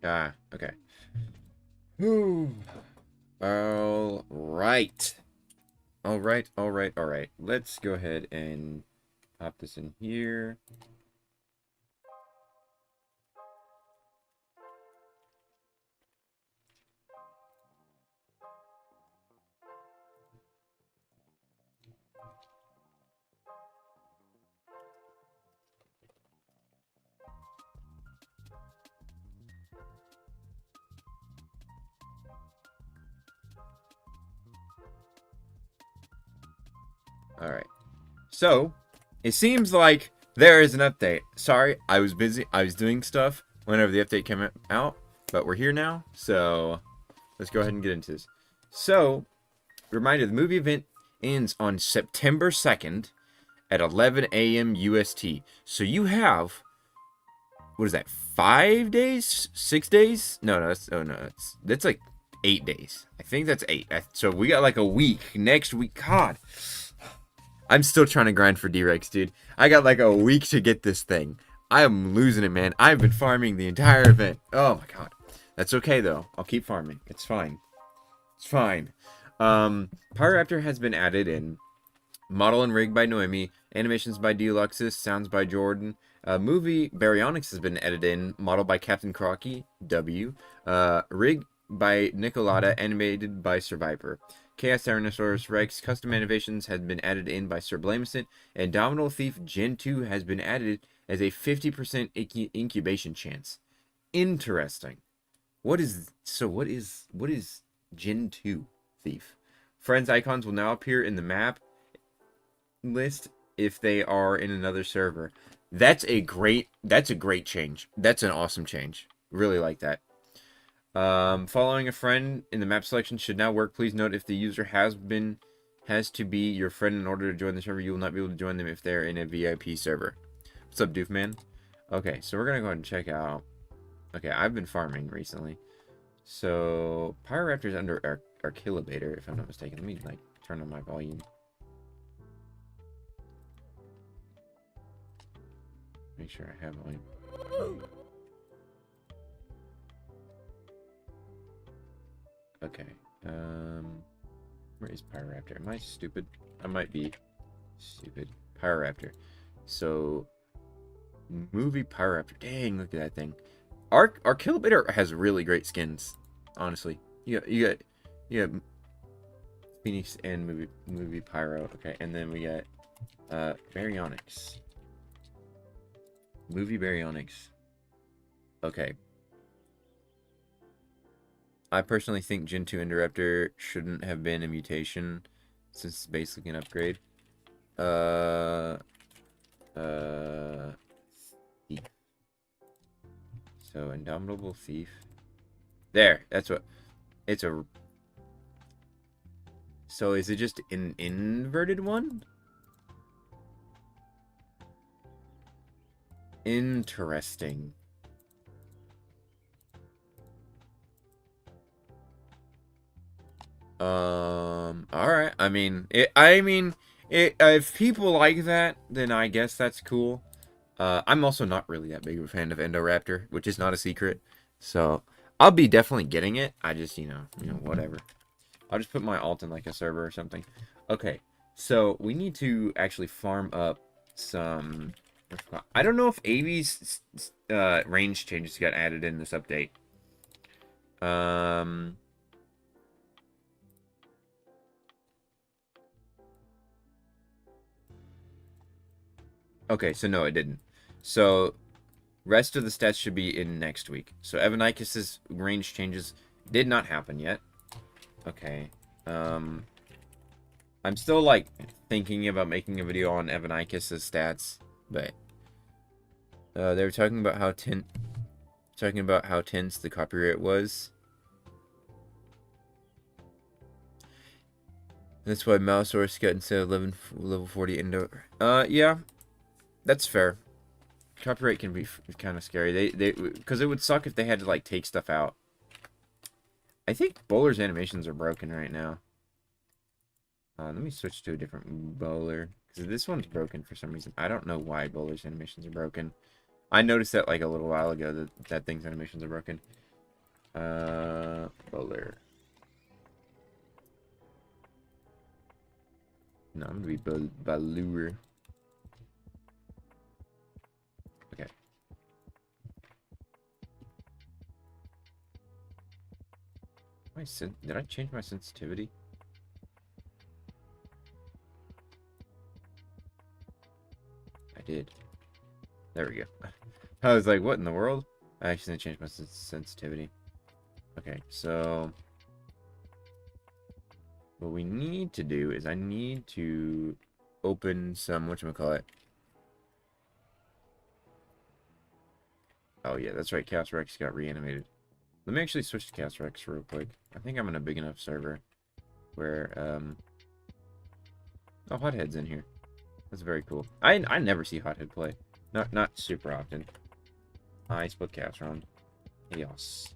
Ah, okay. All right. All right, all right, all right. Let's go ahead and pop this in here. All right. So, it seems like there is an update. Sorry, I was busy. I was doing stuff whenever the update came out, but we're here now. So, let's go ahead and get into this. So, reminder, the movie event ends on September 2nd at 11 a.m. UST. So, you have, what is that, 5 days? 6 days? No, that's like 8 days. I think that's 8. So, we got like a week. Next week, God. I'm still trying to grind for D-Rex, dude. I got like a week to get this thing. I am losing it, man. I've been farming the entire event. Oh my god. That's okay though. I'll keep farming. It's fine. It's fine. Pyroraptor has been added in. Model and rig by Noemi. Animations by Deluxus. Sounds by Jordan. Movie Baryonyx has been edited in. Model by Captain Crocky. W. Rig by Nicolata. Animated by Survivor. Chaos Tyrannosaurus Rex custom animations has been added in by Sir Blamison, and Domino Thief Gen 2 has been added as a 50% incubation chance. Interesting. What is Gen 2 Thief? Friends icons will now appear in the map list if they are in another server. That's a great change. That's an awesome change. Really like that. Following a friend in the map selection should now work. Please note if the user has to be your friend in order to join the server, you will not be able to join them if they're in a VIP server. What's up, Doofman? Okay, so we're gonna go ahead and check out. Okay, I've been farming recently. So Pyroraptor's under Archilobator, if I'm not mistaken. Let me like turn on my volume. Make sure I have volume. Okay. Where is Pyroraptor? Am I stupid? I might be stupid. Pyroraptor. So, movie Pyroraptor. Dang, look at that thing. Archilobator has really great skins. Honestly, you got Phoenix and movie Pyro. Okay, and then we got Baryonyx. Movie Baryonyx. Okay. I personally think Gen 2 Indoraptor shouldn't have been a mutation since it's basically an upgrade. Thief. So, Indomitable Thief. There, that's what, it's a, so is it just an inverted one? Interesting. Alright. If people like that, then I guess that's cool. I'm also not really that big of a fan of Endoraptor, which is not a secret. So, I'll be definitely getting it. I just, whatever. I'll just put my alt in like a server or something. Okay. So, we need to actually farm up some... I don't know if Avi's range changes got added in this update. Okay, so no, it didn't. So, rest of the stats should be in next week. So, Evanikus' range changes did not happen yet. Okay. I'm still, like, thinking about making a video on Evanikus' stats, but... they were talking about how tense the copyright was. That's why Mousesaurus got instead of level 40 Indo. Yeah. That's fair. Copyright can be kind of scary. Because it would suck if they had to like take stuff out. I think Bowler's animations are broken right now. Let me switch to a different Bowler because this one's broken for some reason. I don't know why Bowler's animations are broken. I noticed that like a little while ago that thing's animations are broken. Bowler. No, I'm gonna be Balure. Okay. Did I change my sensitivity? I did. There we go. I was like, what in the world? I actually changed my sensitivity. Okay, so what we need to do is I need to open some, whatchamacallit. Oh yeah, that's right, Chaos Rex got reanimated. Let me actually switch to Chaos Rex real quick. I think I'm in a big enough server where, oh, Hothead's in here. That's very cool. I never see Hothead play. Not super often. I split Chaos round. Chaos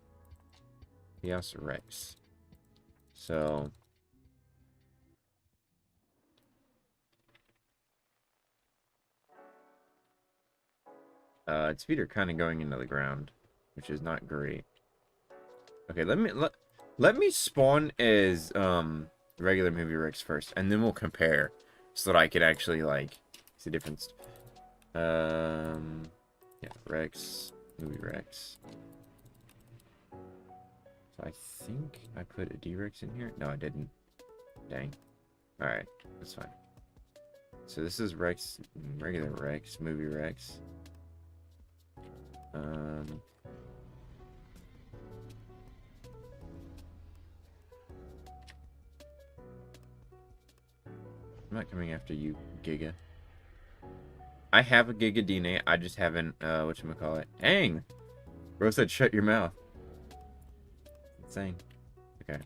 Rex. So its feet are kind of going into the ground, which is not great. Okay, let me spawn as regular movie Rex first, and then we'll compare so that I can actually like see the difference. Yeah, Rex, movie Rex. So I think I put a D-Rex in here. No, I didn't. Dang. All right, that's fine. So this is Rex, regular Rex, movie Rex. I'm not coming after you, Giga. I have a Giga DNA, I just haven't, whatchamacallit. Dang! Bro said shut your mouth. Insane. Okay.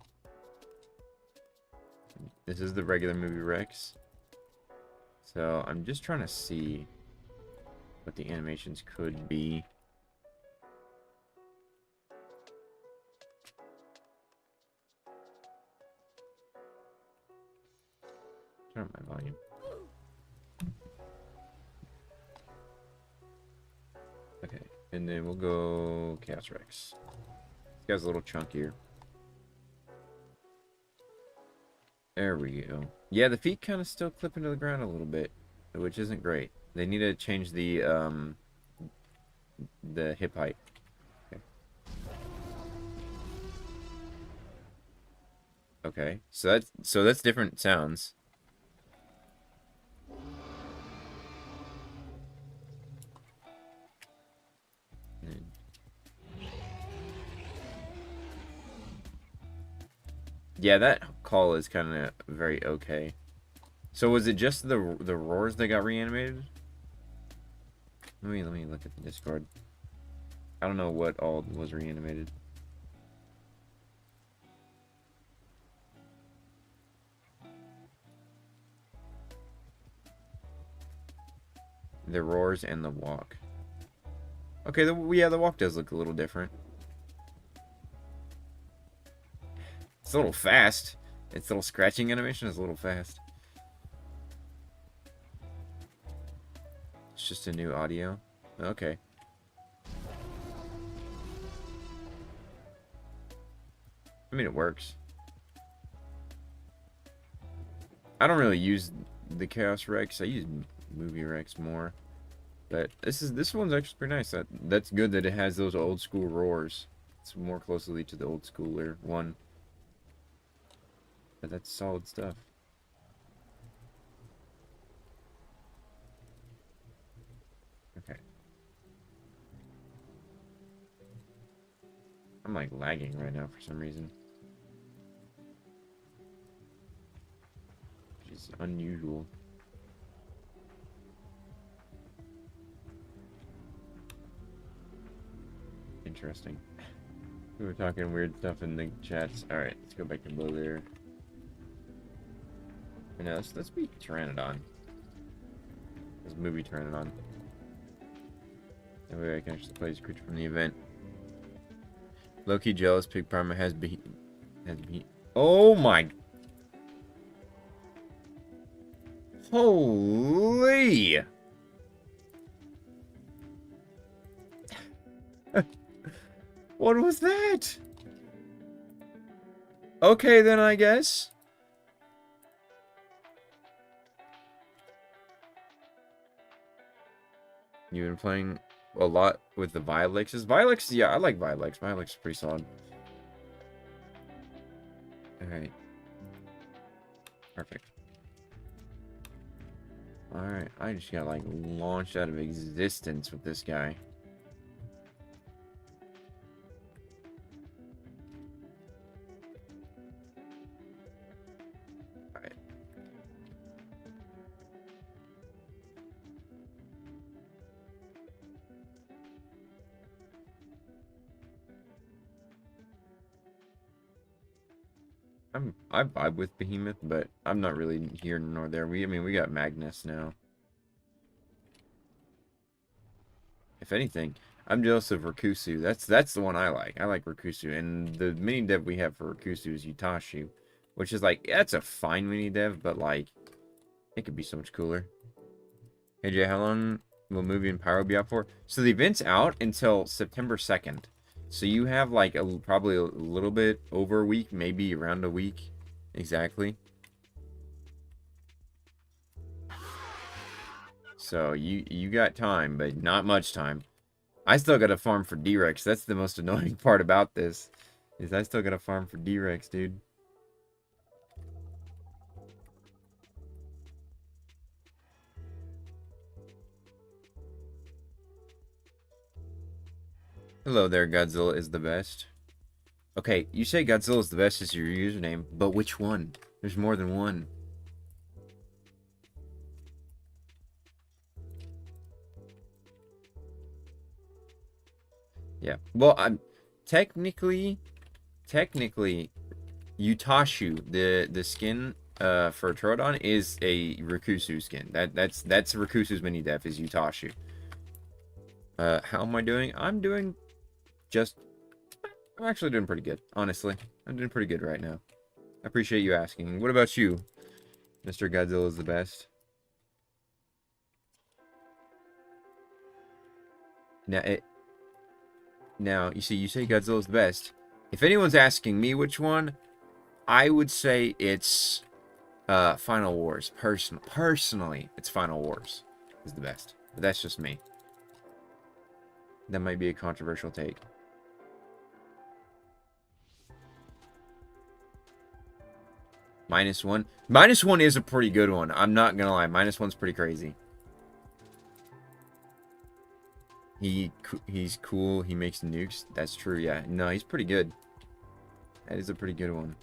This is the regular movie Rex. So, I'm just trying to see what the animations could be. Turn up my volume. Okay, and then we'll go Chaos Rex. This guy's a little chunkier. There we go. Yeah, the feet kind of still clip into the ground a little bit, which isn't great. They need to change the hip height. Okay. Okay, so that's different sounds. Yeah, that call is kind of very okay. So was it just the roars that got reanimated? Let me look at the Discord. I don't know what all was reanimated. The roars and the walk. Okay, yeah, the walk does look a little different. It's a little fast. Its little scratching animation is a little fast. It's just a new audio. Okay. I mean, it works. I don't really use the Chaos Rex. I use Movie Rex more. But this one's actually pretty nice. That's good that it has those old school roars. It's more closely to the old schooler one. But that's solid stuff. Okay. I'm like lagging right now for some reason. Which is unusual. Interesting. We were talking weird stuff in the chats. Alright, let's go back to Blue there. And now let's be Pteranodon. Let's movie Pteranodon. That way I can actually play as a creature from the event. Low-key jealous, Pig Parma has beat. Oh my! Holy! What was that? Okay, then I guess. You've been playing a lot with the Violexes. Vilex, yeah, I like Vilex. Vilex is pretty solid. Alright. Perfect. Alright, I just got, like, launched out of existence with this guy. Alright. I vibe with Behemoth, but I'm not really here nor there. I mean, we got Magnus now. If anything, I'm jealous of Rakusu. That's the one I like. I like Rakusu, and the mini dev we have for Rakusu is Utashu, which is like that's a fine mini dev, but like it could be so much cooler. Hey Jay, how long will movie and Pyro be out for? So the event's out until September 2nd. So you have like probably a little bit over a week, maybe around a week exactly. So you got time, but not much time. I still got to farm for D-Rex. That's the most annoying part about this. Is I still got to farm for D-Rex, dude. Hello there, Godzilla is the best. Okay, you say Godzilla is the best is your username, but which one? There's more than one. Yeah. Well, I'm technically Utashu, the skin for Troodon is a Rakusu skin. That's Rakusu's mini def is Utashu. How am I doing? I'm actually doing pretty good, honestly. I'm doing pretty good right now. I appreciate you asking. What about you? Mr. Godzilla is the best. Now, you see, you say Godzilla's the best. If anyone's asking me which one, I would say it's Final Wars. Personally, it's Final Wars is the best. But that's just me. That might be a controversial take. -1. -1 is a pretty good one. I'm not gonna lie. -1's pretty crazy. He's cool. He makes nukes. That's true. Yeah. No, he's pretty good. That is a pretty good one.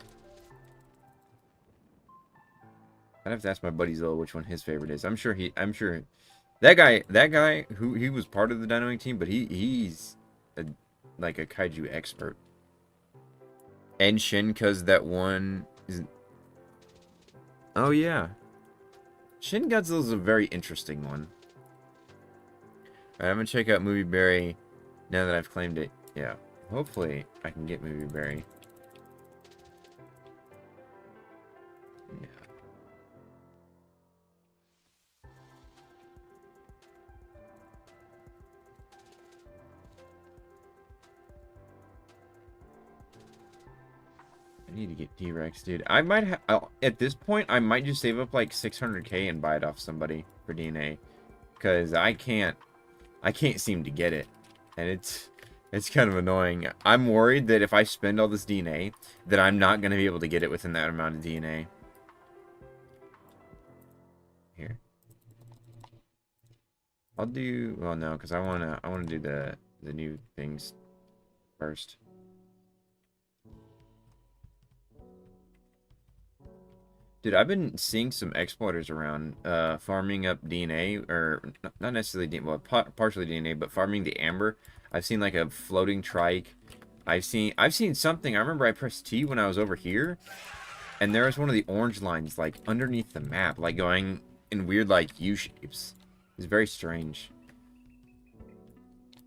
I'd have to ask my buddy Zilla which one his favorite is. I'm sure that guy who he was part of the Dynamic team, but he's like a kaiju expert. And Shin, cause that one is. Oh yeah, Shin Godzilla is a very interesting one. Alright, I'm gonna check out Movie Berry now that I've claimed it. Yeah, hopefully I can get Movie Berry. Yeah. I need to get T-Rex, dude. I might have, at this point, I might just save up like 600k and buy it off somebody for DNA. Because I can't seem to get it. And it's kind of annoying. I'm worried that if I spend all this DNA, that I'm not going to be able to get it within that amount of DNA. Here. I'll do, well no, because I wanna do the new things first. Dude, I've been seeing some exploiters around, farming up DNA, or not necessarily DNA, well, partially DNA, but farming the amber. I've seen like a floating trike. I've seen something. I remember I pressed T when I was over here, and there was one of the orange lines like underneath the map, like going in weird like U shapes. It's very strange.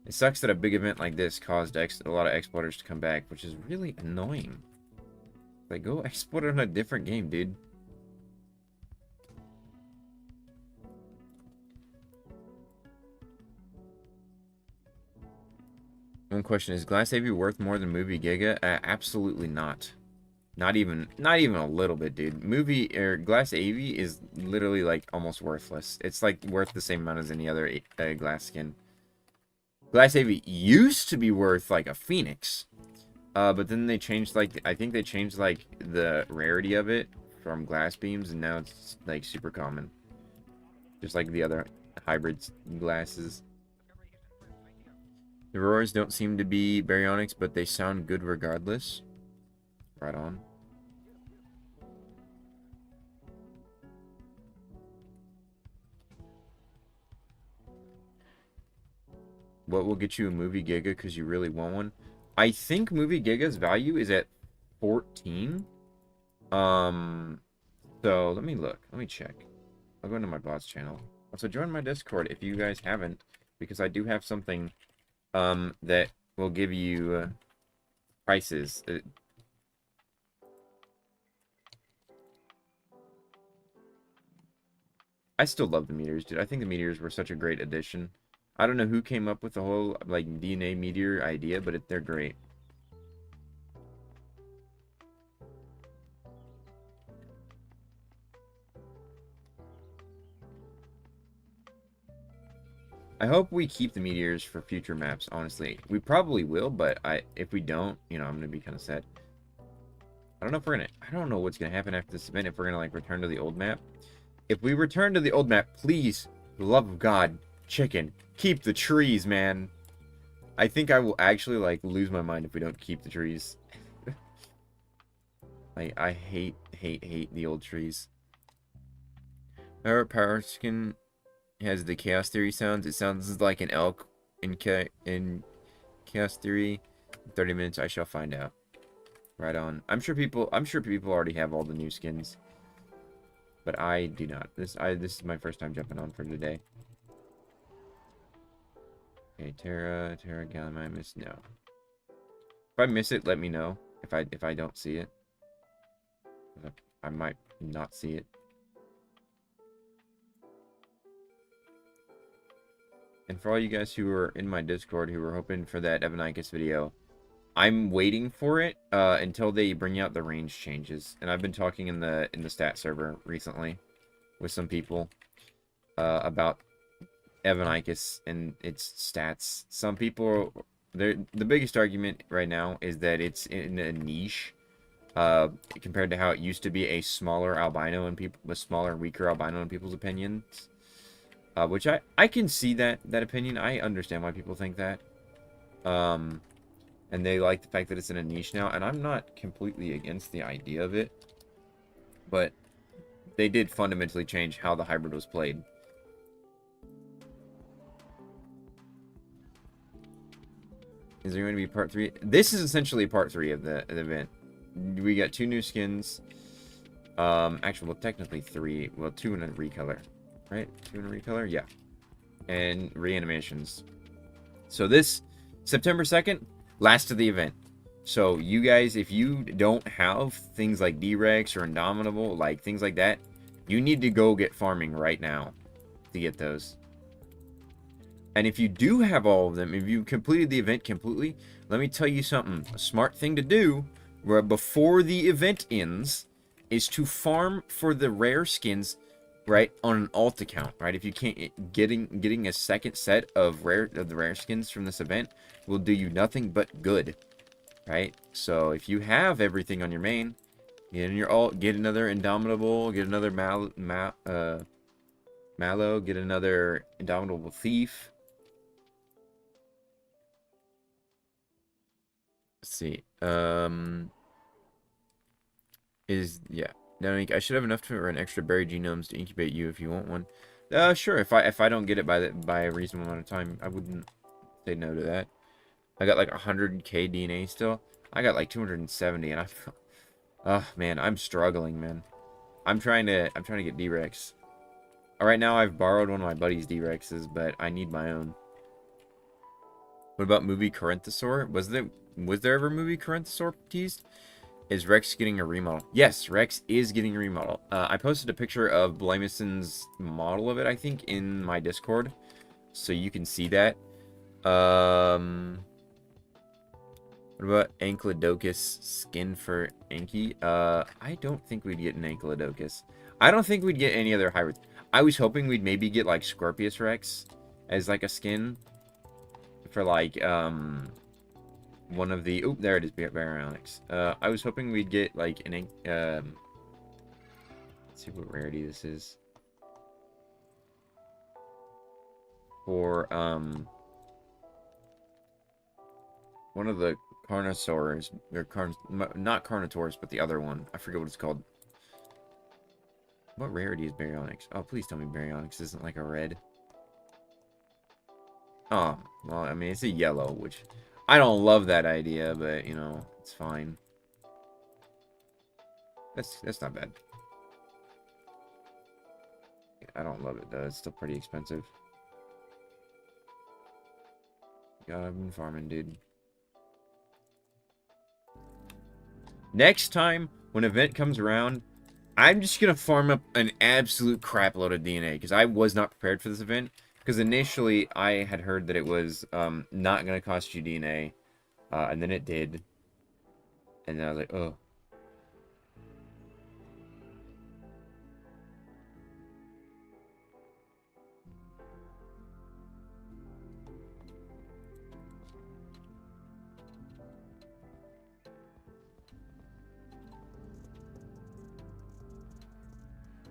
It sucks that a big event like this caused a lot of exploiters to come back, which is really annoying. Like, go exploit on a different game, dude. One question, is Glass AV worth more than Movie Giga? Absolutely not. Not even a little bit, dude. Movie or glass AV is literally like almost worthless. It's like worth the same amount as any other glass skin. Glass AV used to be worth like a phoenix, but then they changed like I think they changed like the rarity of it from glass beams, and now it's like super common, just like the other hybrid glasses. The roars don't seem to be Baryonyx, but they sound good regardless. Right on. What will get you a movie Giga because you really want one? I think movie Giga's value is at 14. So let me look. Let me check. I'll go into my boss channel. Also join my Discord if you guys haven't, because I do have something that will give you prices. I still love the meteors, dude. I think the meteors were such a great addition. I don't know who came up with the whole like DNA meteor idea, but they're great. I hope we keep the meteors for future maps, honestly. We probably will, but if we don't, you know, I'm gonna be kind of sad. I don't know if we're gonna I don't know what's gonna happen after this event, if we're gonna like return to the old map. If we return to the old map, please, for the love of God, chicken, keep the trees, man. I think I will actually like lose my mind if we don't keep the trees. I hate the old trees. Our power skin has the chaos theory sounds. It sounds like an elk in chaos theory. In 30 minutes I shall find out. Right on. I'm sure people already have all the new skins, but I do not. This is my first time jumping on for today. Okay, Terra, Gallimine, miss no. If I miss it, let me know. If I don't see it, I might not see it. And for all you guys who are in my Discord who were hoping for that Evanikus video, I'm waiting for it until they bring out the range changes. And I've been talking in the stat server recently with some people about Evanikus and its stats. Some people, the biggest argument right now is that it's in a niche compared to how it used to be a smaller albino and weaker albino in people's opinions. Which I can see that opinion. I understand why people think that. And they like the fact that it's in a niche now. And I'm not completely against the idea of it. But they did fundamentally change how the hybrid was played. Is there going to be part 3? This is essentially part 3 of the event. We got 2 new skins. Actually, well, technically 3. Well, 2 in a recolor. Right? 2 in a recolor? Yeah. And reanimations. So this September 2nd, last of the event. So you guys, if you don't have things like D-Rex or Indomitable, like things like that, you need to go get farming right now to get those. And if you do have all of them, if you completed the event completely, let me tell you something. A smart thing to do before the event ends is to farm for the rare skins, right, on an alt account, right? If you can't, getting a second set of the rare skins from this event will do you nothing but good, right? So if you have everything on your main, get in your alt, get another Indomitable, get another Mallow, get another Indomitable Thief. Let's see. Yeah. Now, I should have enough to run extra berry genomes to incubate you if you want one. Sure. If I don't get it by a reasonable amount of time, I wouldn't say no to that. I got like 100k DNA still. I got like 270, and oh man, I'm struggling, man. I'm trying to get D-Rex. Right now, I've borrowed one of my buddy's D-Rexes, but I need my own. What about movie Corinthosaur? Was there ever a movie Corinthosaur teased? Is Rex getting a remodel? Yes, Rex is getting a remodel. I posted a picture of Blameson's model of it, I think, in my Discord. So you can see that. What about Ankylodocus skin for Anky? I don't think we'd get an Ankylodocus. I don't think we'd get any other hybrids. I was hoping we'd maybe get like Scorpius Rex as like a skin for like one of the there it is, Baryonyx. I was hoping we'd get like an let's see what rarity this is. For one of the Carnosaurs, or not Carnotaurs, but the other one. I forget what it's called. What rarity is Baryonyx? Oh, please tell me Baryonyx isn't like a red. Oh, well, I mean, it's a yellow, which I don't love that idea, but, you know, it's fine. That's not bad. I don't love it, though. It's still pretty expensive. God, I've been farming, dude. Next time, when an event comes around, I'm just going to farm up an absolute crap load of DNA, because I was not prepared for this event. Because initially, I had heard that it was not going to cost you DNA, and then it did. And then I was like, oh.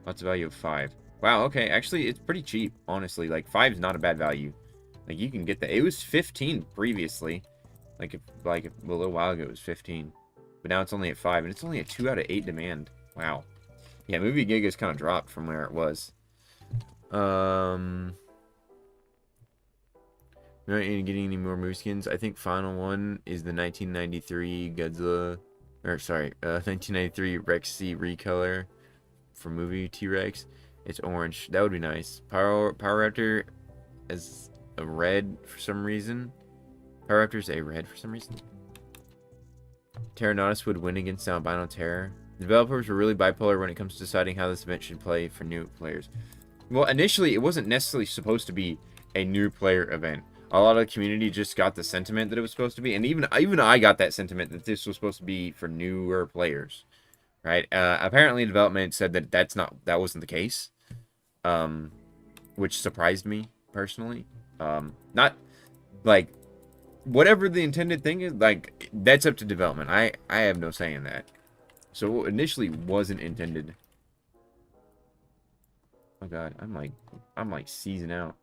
What's the value of 5? Wow, okay. Actually, it's pretty cheap, honestly. Like, 5 is not a bad value. Like, you can get that. It was 15 previously. Like a little while ago, it was 15. But now it's only at 5, and it's only a 2 out of 8 demand. Wow. Yeah, Movie Giga's kind of dropped from where it was. We're not getting any more movie skins. I think final one is the 1993 Godzilla, or sorry, 1993 Rexy recolor for movie T-Rex. It's orange. That would be nice. Pyroraptor as a red for some reason. Pyroraptor's a red for some reason. Pteranodus would win against the albino terror. The developers were really bipolar when it comes to deciding how this event should play for new players. Well, initially, it wasn't necessarily supposed to be a new player event. A lot of the community just got the sentiment that it was supposed to be, and even I got that sentiment that this was supposed to be for newer players, right? Apparently, development said that that wasn't the case, which surprised me personally. Not like whatever the intended thing is, like that's up to development. I have no say in that. So initially wasn't intended. Oh god, I'm like seizing out.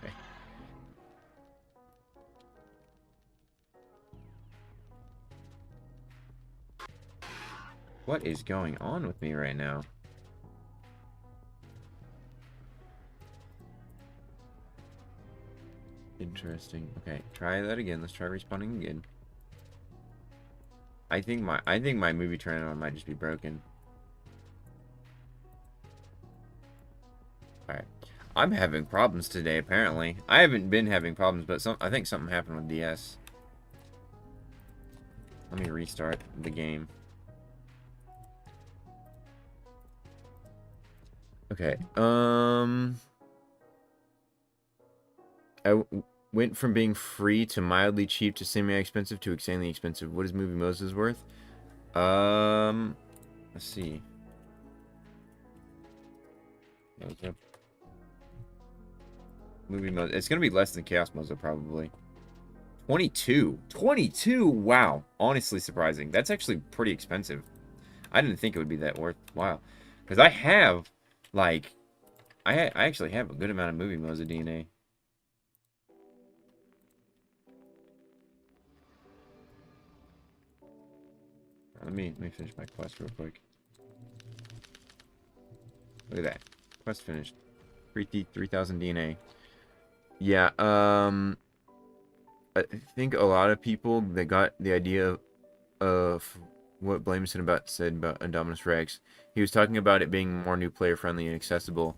Okay. What is going on with me right now? Interesting. Okay, try that again. Let's try respawning again. I think my movie turn-on might just be broken. Alright. I'm having problems today, apparently. I haven't been having problems, but I think something happened with DS. Let me restart the game. Okay. I went from being free to mildly cheap to semi-expensive to insanely expensive. What is Movie Moses worth? Let's see. Movie Moses. It's gonna be less than Chaos Mozo probably. 22. 22. Wow. Honestly surprising. That's actually pretty expensive. I didn't think it would be that worthwhile, because I have like I actually have a good amount of Movie Mozo DNA. Let me finish my quest real quick. Look at that. Quest finished. 3,000 DNA. Yeah, I think a lot of people that got the idea of what Blamison said about Indominus Rex, he was talking about it being more new player friendly and accessible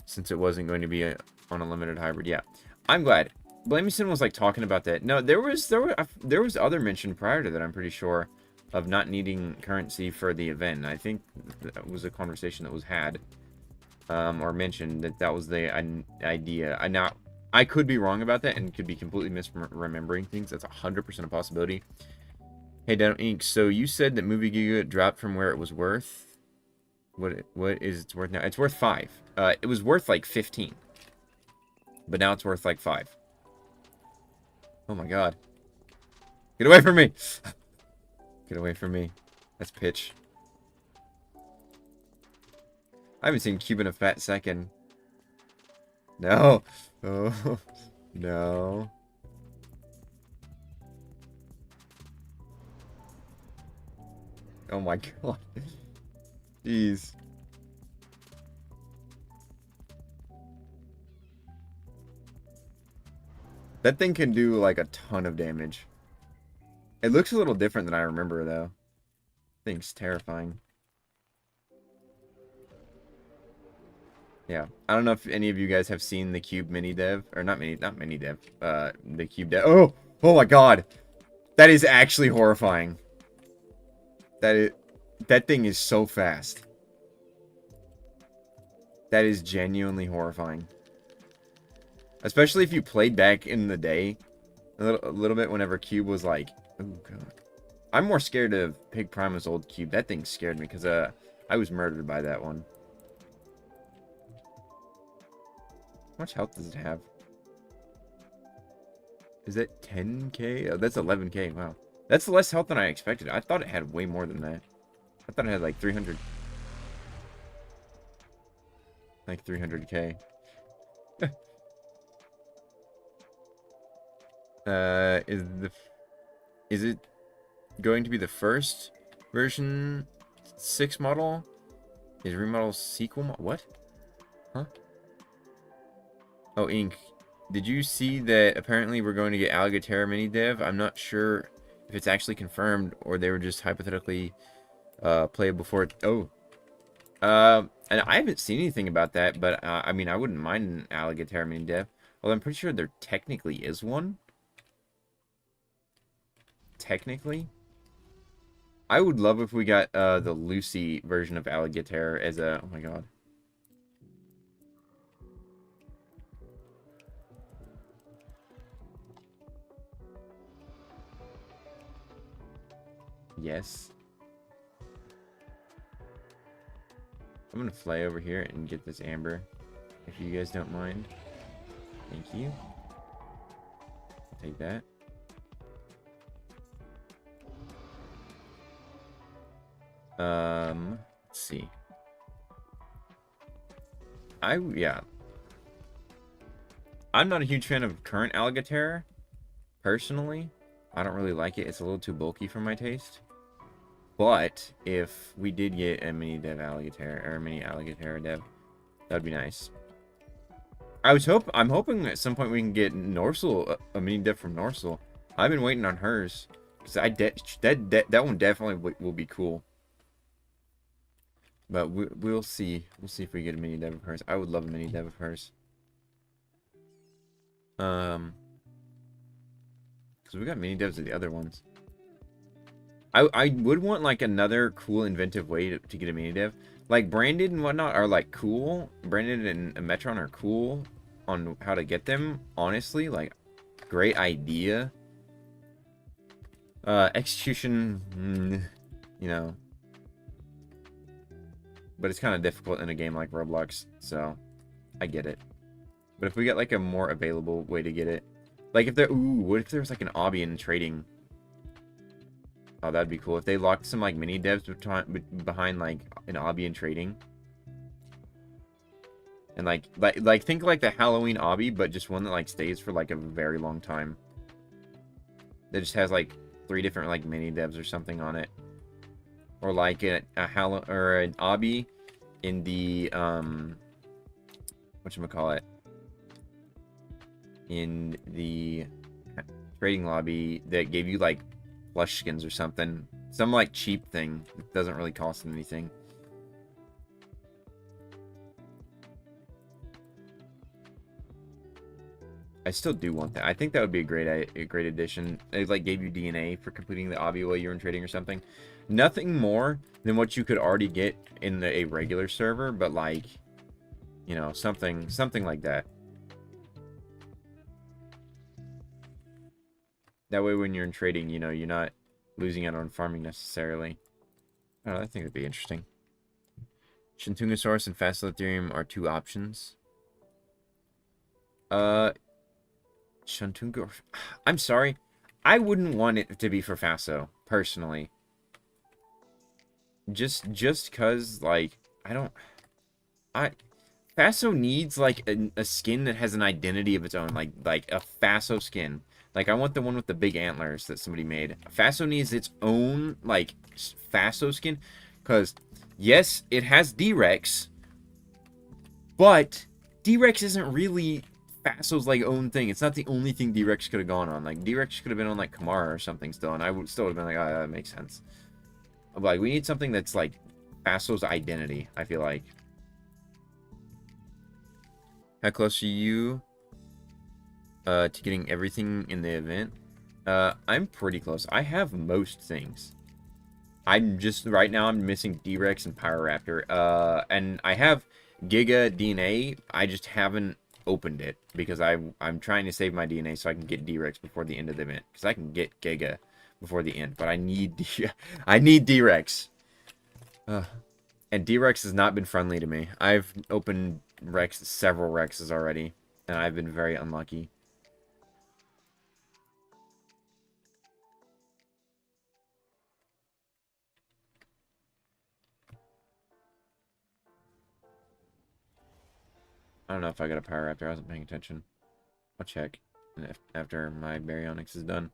since it wasn't going to be on a limited hybrid. Yeah, I'm glad. Blamison was like talking about that. No, there was other mention prior to that, I'm pretty sure, of not needing currency for the event. I think that was a conversation that was had. or mentioned that that was the idea. I could be wrong about that and could be completely misremembering things. That's 100% a possibility. Hey, Dino Inc. So you said that Movie Giga dropped from where it was worth. What is it worth now? It's worth 5. It was worth like 15, but now it's worth like 5. Oh my god! Get away from me! Get away from me! That's pitch. I haven't seen Cube in a fat second. No. Oh no. Oh my god. Jeez. That thing can do like a ton of damage. It looks a little different than I remember though. Thing's terrifying. Yeah. I don't know if any of you guys have seen the Cube mini dev. Or not mini dev. The Cube dev. Oh! Oh my god! That is actually horrifying. That thing is so fast. That is genuinely horrifying. Especially if you played back in the day. A little bit whenever Cube was like... Oh god. I'm more scared of Pig Primus' old Cube. That thing scared me because I was murdered by that one. How much health does it have? Is it 10k? Oh, that's 11k. Wow. That's less health than I expected. I thought it had way more than that. I thought it had like 300. Like 300k. Is it going to be the first version 6 model? Is remodel sequel what? Huh? Oh, Ink. Did you see that apparently we're going to get Alligator mini dev? I'm not sure if it's actually confirmed or they were just hypothetically playable for it. Oh. And I haven't seen anything about that, but I mean, I wouldn't mind an Alligator mini dev. Well, I'm pretty sure there technically is one. Technically. I would love if we got the Lucy version of Alligator as a... Oh my god. Yes. I'm gonna fly over here and get this amber, if you guys don't mind. Thank you. I'll take that. Let's see. Yeah. I'm not a huge fan of current Alligator, personally. I don't really like it. It's a little too bulky for my taste. But if we did get a mini dev Alligator or a mini Alligator dev, that'd be nice. I'm hoping at some point we can get Norsal, a mini dev from Norsal. I've been waiting on hers because that one definitely will be cool. But we'll see. We'll see if we get a mini dev of hers. I would love a mini dev of hers. Because we got mini devs of the other ones. I would want like another cool inventive way to get a mini dev. Like Branded and whatnot are like cool. Branded and Metron are cool on how to get them. Honestly, like great idea. Execution, you know. But it's kind of difficult in a game like Roblox, so I get it. But if we get like a more available way to get it, like if there, what if there was like an obby in trading? Oh, that'd be cool. If they locked some like mini devs behind like an obby in trading, and like think like the Halloween obby, but just one that like stays for like a very long time. That just has like 3 different like mini devs or something on it. Or like an obby in the whatchamacallit, in the trading lobby that gave you like plush skins or something, some like cheap thing that doesn't really cost them anything. I still do want that. I think that would be a great addition. It like gave you DNA for completing the obby while you were in trading or something. Nothing more than what you could already get in a regular server, but like You know, something like that. That way when you're in trading, you know, you're not losing out on farming necessarily. I don't know, I think it'd be interesting. Shantungosaurus and Facilitherium are two options. Shantungo... I'm sorry. I wouldn't want it to be for Faso, personally. Just cause, like, Faso needs, like, a skin that has an identity of its own. Like a Faso skin. Like, I want the one with the big antlers that somebody made. Faso needs its own, like, Faso skin. Because, yes, it has D-Rex. But D-Rex isn't really Faso's, like, own thing. It's not the only thing D-Rex could have gone on. Like, D-Rex could have been on, like, Kamara or something still. And I would still have been like, oh, that makes sense. But, like, we need something that's, like, Faso's identity, I feel like. How close are you to getting everything in the event? I'm pretty close. I have most things. I'm just, right now, I'm missing D-Rex and Pyroraptor. And I have Giga DNA. I just haven't opened it because I'm trying to save my DNA so I can get D-Rex before the end of the event. Because I can get Giga before the end. But I need D-Rex. And D-Rex has not been friendly to me. I've opened several Rexes already. And I've been very unlucky. I don't know if I got a Pyroraptor. I wasn't paying attention. I'll check after my Baryonyx is done.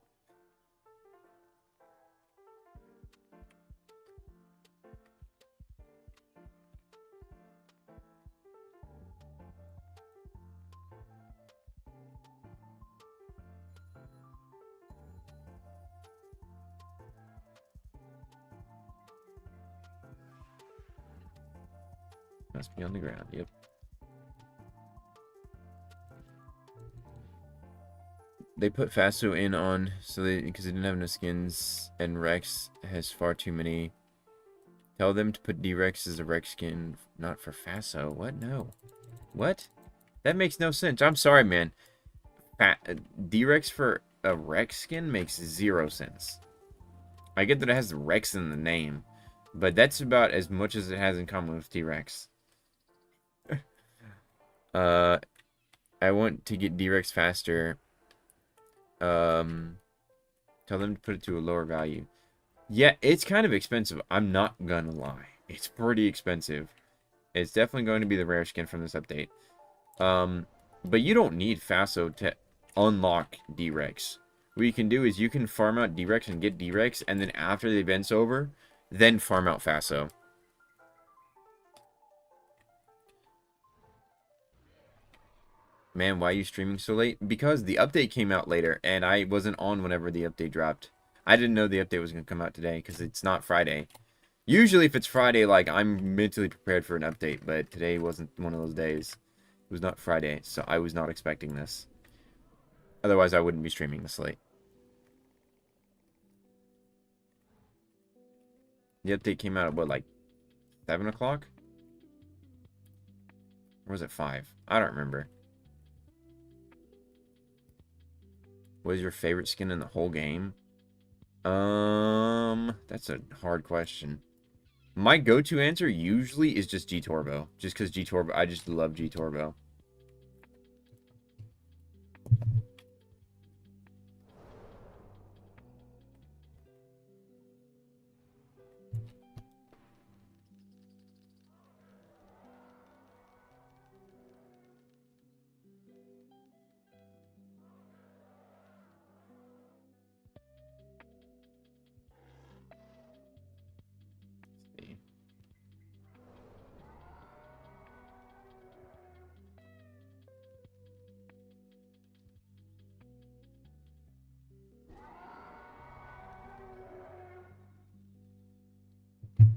Must be on the ground. Yep. They put Faso in on because they didn't have enough skins, and Rex has far too many. Tell them to put D-Rex as a Rex skin, not for Faso. What? No. What? That makes no sense. I'm sorry, man. D-Rex for a Rex skin makes 0 sense. I get that it has Rex in the name, but that's about as much as it has in common with T-Rex. I want to get D-Rex faster. Tell them to put it to a lower value. Yeah, it's kind of expensive. I'm not gonna lie. It's pretty expensive. It's definitely going to be the rare skin from this update. But you don't need Faso to unlock D-Rex. What you can do is you can farm out D-Rex and get D-Rex, and then after the event's over, then farm out Faso. Man, why are you streaming so late? Because the update came out later, and I wasn't on whenever the update dropped. I didn't know the update was going to come out today, because it's not Friday. Usually, if it's Friday, like, I'm mentally prepared for an update, but today wasn't one of those days. It was not Friday, so I was not expecting this. Otherwise, I wouldn't be streaming this late. The update came out at, what, like, 7 o'clock? Or was it 5? I don't remember. What is your favorite skin in the whole game? That's a hard question. My go-to answer usually is just G-Turbo. Just because G-Turbo, I just love G-Turbo.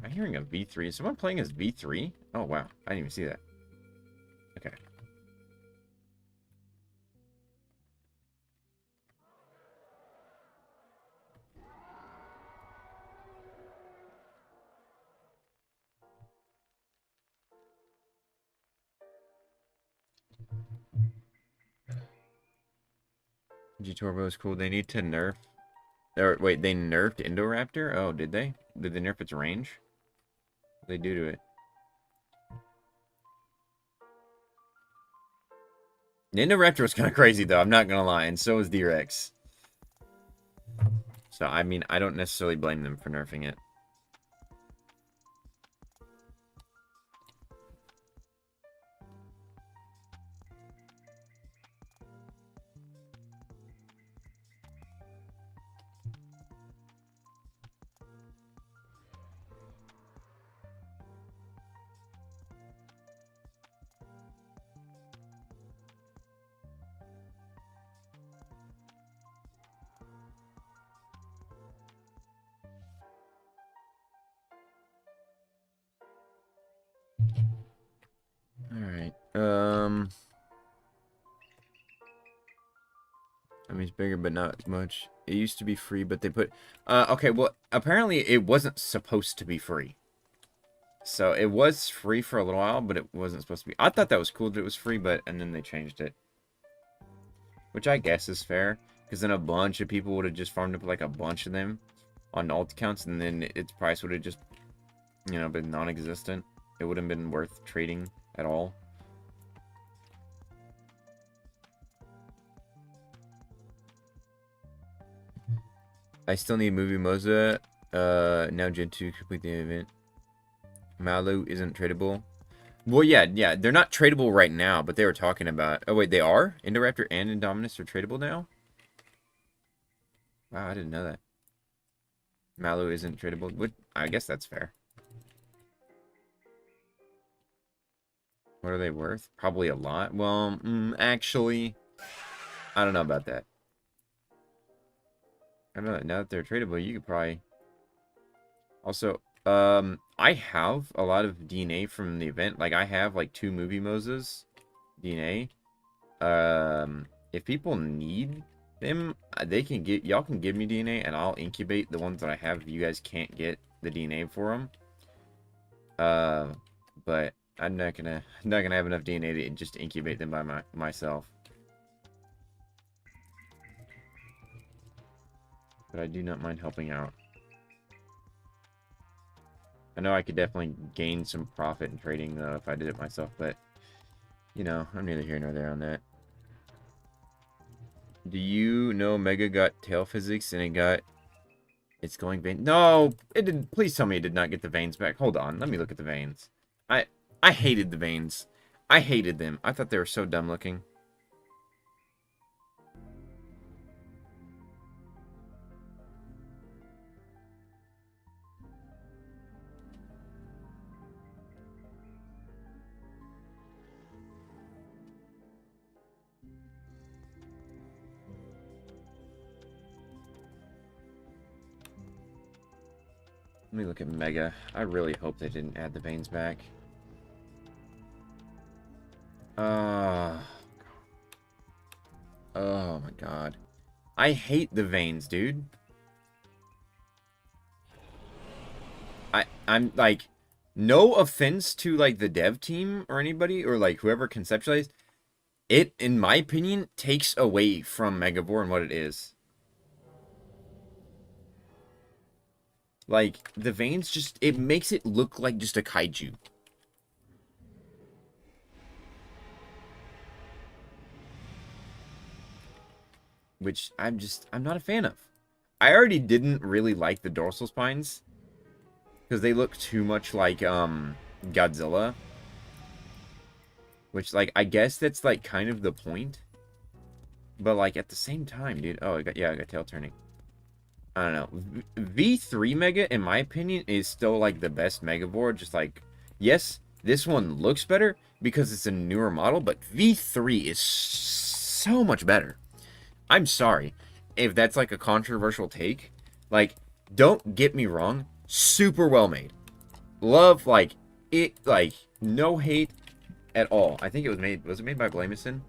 I'm hearing a V3. Is someone playing as V3? Oh, wow. I didn't even see that. Okay. G-Turbo is cool. They need to nerf. Or, wait, they nerfed Indoraptor? Oh, did they? Did they nerf its range? What did they do to it? The Indoraptor was kind of crazy, though. I'm not going to lie. And so was D-Rex. So, I mean, I don't necessarily blame them for nerfing it. Alright. I mean, it's bigger, but not much. It used to be free, but they put... okay, well, apparently it wasn't supposed to be free. So, it was free for a little while, but it wasn't supposed to be. I thought that was cool that it was free, but... And then they changed it. Which I guess is fair. Because then a bunch of people would have just farmed up, like, a bunch of them on alt accounts, and then its price would have just, you know, been non-existent. It wouldn't have been worth trading at all. I still need movie Moza. Now Gen 2 complete the event. Malu isn't tradable. Well, yeah, they're not tradable right now, but they were talking about... Oh, wait, they are? Indoraptor and Indominus are tradable now? Wow, I didn't know that. Malu isn't tradable. I guess that's fair. What are they worth? Probably a lot. Well, actually, I don't know about that. I don't know. Now that they're tradable, you could probably... Also, I have a lot of DNA from the event. Like, I have, like, 2 movie Moses DNA. If people need them, they can get... Y'all can give me DNA, and I'll incubate the ones that I have if you guys can't get the DNA for them. But I'm not gonna have enough DNA to just incubate them by myself. But I do not mind helping out. I know I could definitely gain some profit in trading, though, if I did it myself, but, you know, I'm neither here nor there on that. Do you know Mega got tail physics and it got... It's going vein... No! It didn't... Please tell me it did not get the veins back. Hold on, let me look at the veins. I hated the veins. I hated them. I thought they were so dumb looking. Let me look at Mega. I really hope they didn't add the veins back. Oh my god. I hate the veins, dude. I'm like, no offense to like the dev team or anybody or like whoever conceptualized it, in my opinion, takes away from Megavore and what it is. Like, the veins just, it makes it look like just a kaiju. Which I'm not a fan of. I already didn't really like the dorsal spines. Because they look too much like, Godzilla. Which, like, I guess that's, like, kind of the point. But, like, at the same time, dude. Oh, I got tail turning. I don't know. V3 Mega, in my opinion, is still, like, the best Megavore. Just, like, yes, this one looks better because it's a newer model. But V3 is so much better. I'm sorry if that's, like, a controversial take. Like, don't get me wrong. Super well made. Love, like, it, like, no hate at all. I think it was it made by Blamison?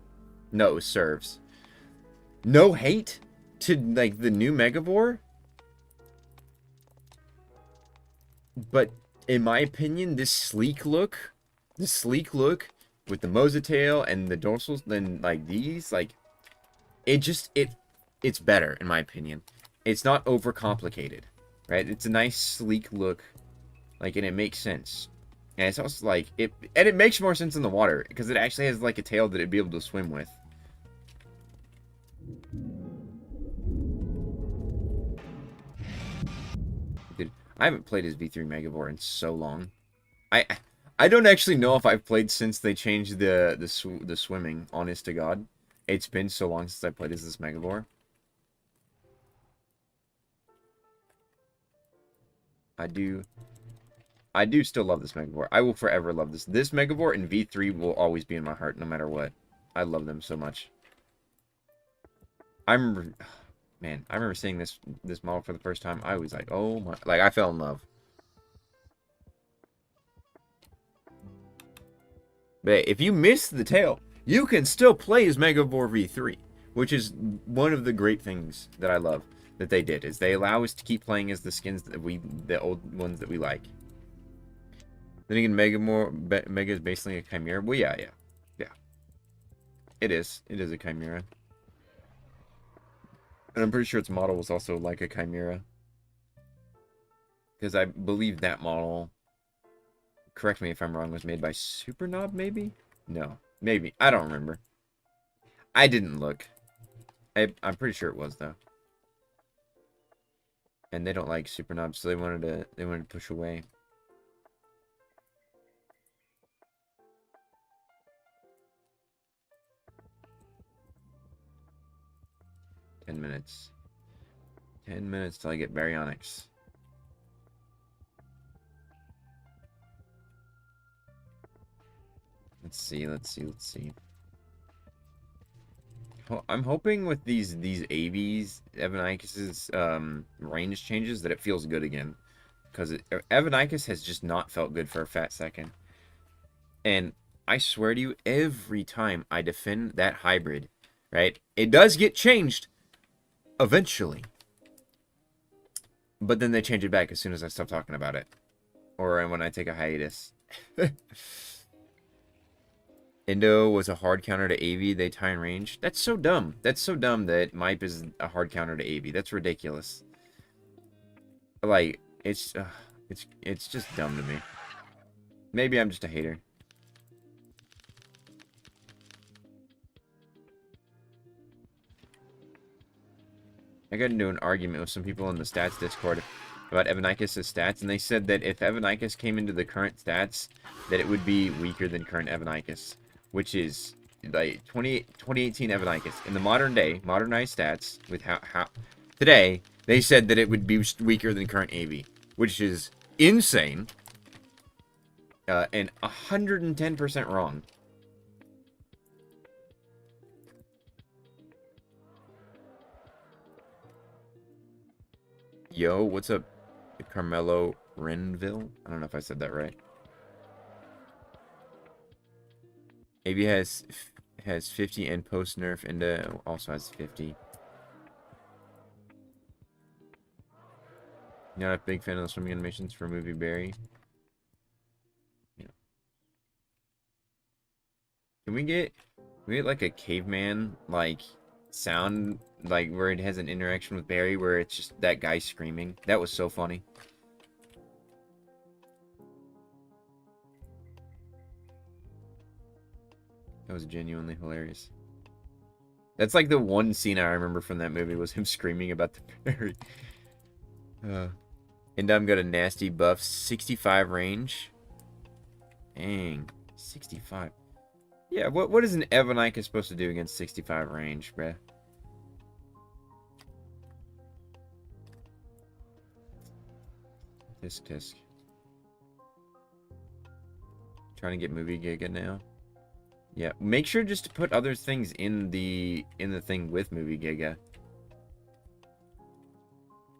No, it was Serves. No hate to, like, the new Megavore. But, in my opinion, this sleek look with the Moza tail and the dorsals, then, like, these, like, it it's better, in my opinion. It's not overcomplicated, right? It's a nice, sleek look, like, and it makes sense. And it's also, like, it makes more sense in the water, because it actually has, like, a tail that it'd be able to swim with. Dude, I haven't played as V3 Megavore in so long. I don't actually know if I've played since they changed the swimming, honest to God. It's been so long since I played as this Megavore. I do still love this Megavore. I will forever love this. This Megavore and V3 will always be in my heart, no matter what. I love them so much. I remember seeing this model for the first time. I was like, oh my, like, I fell in love. But if you miss the tail, you can still play as Megavore V3, which is one of the great things that I love that they did, is they allow us to keep playing as the skins that the old ones that we like. Then again, Mega is basically a chimera. Well, yeah. It is a chimera. And I'm pretty sure its model was also like a chimera. Because I believe that model, correct me if I'm wrong, was made by Supernob, maybe? No, maybe. I don't remember. I didn't look. I'm pretty sure it was, though. And they don't like Supernob, so they wanted to push away. $10 minutes. 10 minutes till I get Baryonyx. Let's see. I'm hoping with these AVs, Evanikus' range changes, that it feels good again. Because Evanikus has just not felt good for a fat second. And I swear to you, every time I defend that hybrid, right, it does get changed eventually. But then they change it back as soon as I stop talking about it. Or when I take a hiatus. Indo was a hard counter to AV. They tie in range. That's so dumb. That's so dumb that MIPE is a hard counter to AV. That's ridiculous. Like, it's just dumb to me. Maybe I'm just a hater. I got into an argument with some people in the stats Discord about Evanikus' stats, and they said that if Evanikus came into the current stats, that it would be weaker than current Evanikus, which is like 2018 Evanikus. In the modern day, modernized stats, with how today, they said that it would be weaker than current AV, which is insane, and 110% wrong. Yo, what's up, Carmelo Renville? I don't know if I said that right. AV has 50 and post nerf, and also has 50. Not a big fan of the swimming animations for movie BARY. Yeah. Can we get like a caveman like sound, like where it has an interaction with BARY, where it's just that guy screaming? That was so funny. That was genuinely hilarious. That's like the one scene I remember from that movie, was him screaming about the BARY. And I'm got a nasty buff, 65 range. Dang, 65. Yeah, what is an Evanikus supposed to do against 65 range, bruh? Tisk. Trying to get movie Giga now. Yeah, make sure just to put other things in the thing with movie Giga.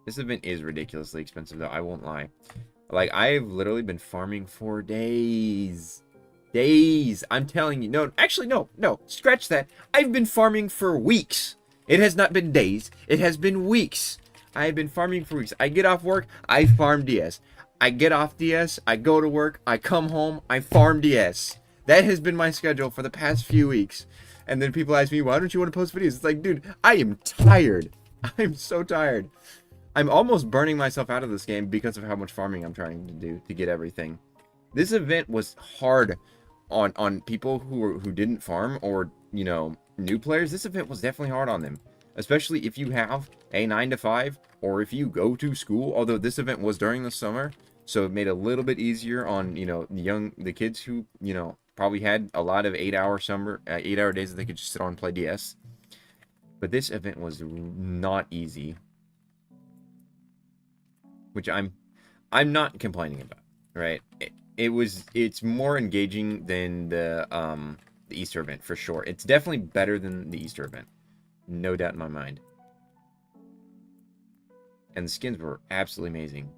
This event is ridiculously expensive, though. I won't lie. Like, I've literally been farming for days. Days. I'm telling you. No, actually, no. Scratch that. I've been farming for weeks. It has not been days. It has been weeks. I have been farming for weeks. I get off work, I farm DS. I get off DS, I go to work, I come home, I farm DS. That has been my schedule for the past few weeks. And then people ask me, why don't you want to post videos? It's like, dude, I am tired. I'm so tired. I'm almost burning myself out of this game because of how much farming I'm trying to do to get everything. This event was hard on people who didn't farm, or, you know, new players. This event was definitely hard on them, especially if you have a 9 to 5 or if you go to school. Although this event was during the summer, so it made it a little bit easier on, you know, the kids who, you know, probably had a lot of 8-hour days that they could just sit on and play DS. But this event was not easy, which I'm not complaining about, right? It's more engaging than the Easter event for sure. It's definitely better than the Easter event, no doubt in my mind. And the skins were absolutely amazing.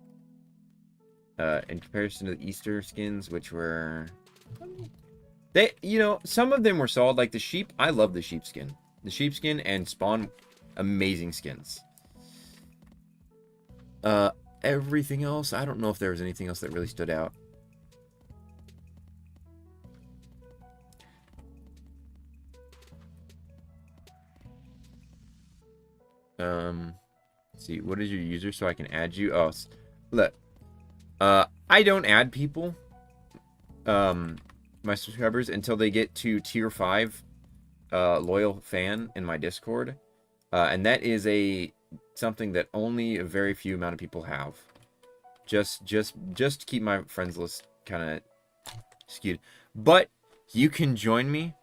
In comparison to the Easter skins, which were, you know, some of them were solid, like the sheep. I love the sheepskin. The sheepskin and Spawn, amazing skins. Everything else, I don't know if there was anything else that really stood out. Let's see, what is your user so I can add you? Oh, look. I don't add people, my subscribers, until they get to tier 5 loyal fan in my Discord. And that is something that only a very few amount of people have. Just to keep my friends list kind of skewed. But you can join me.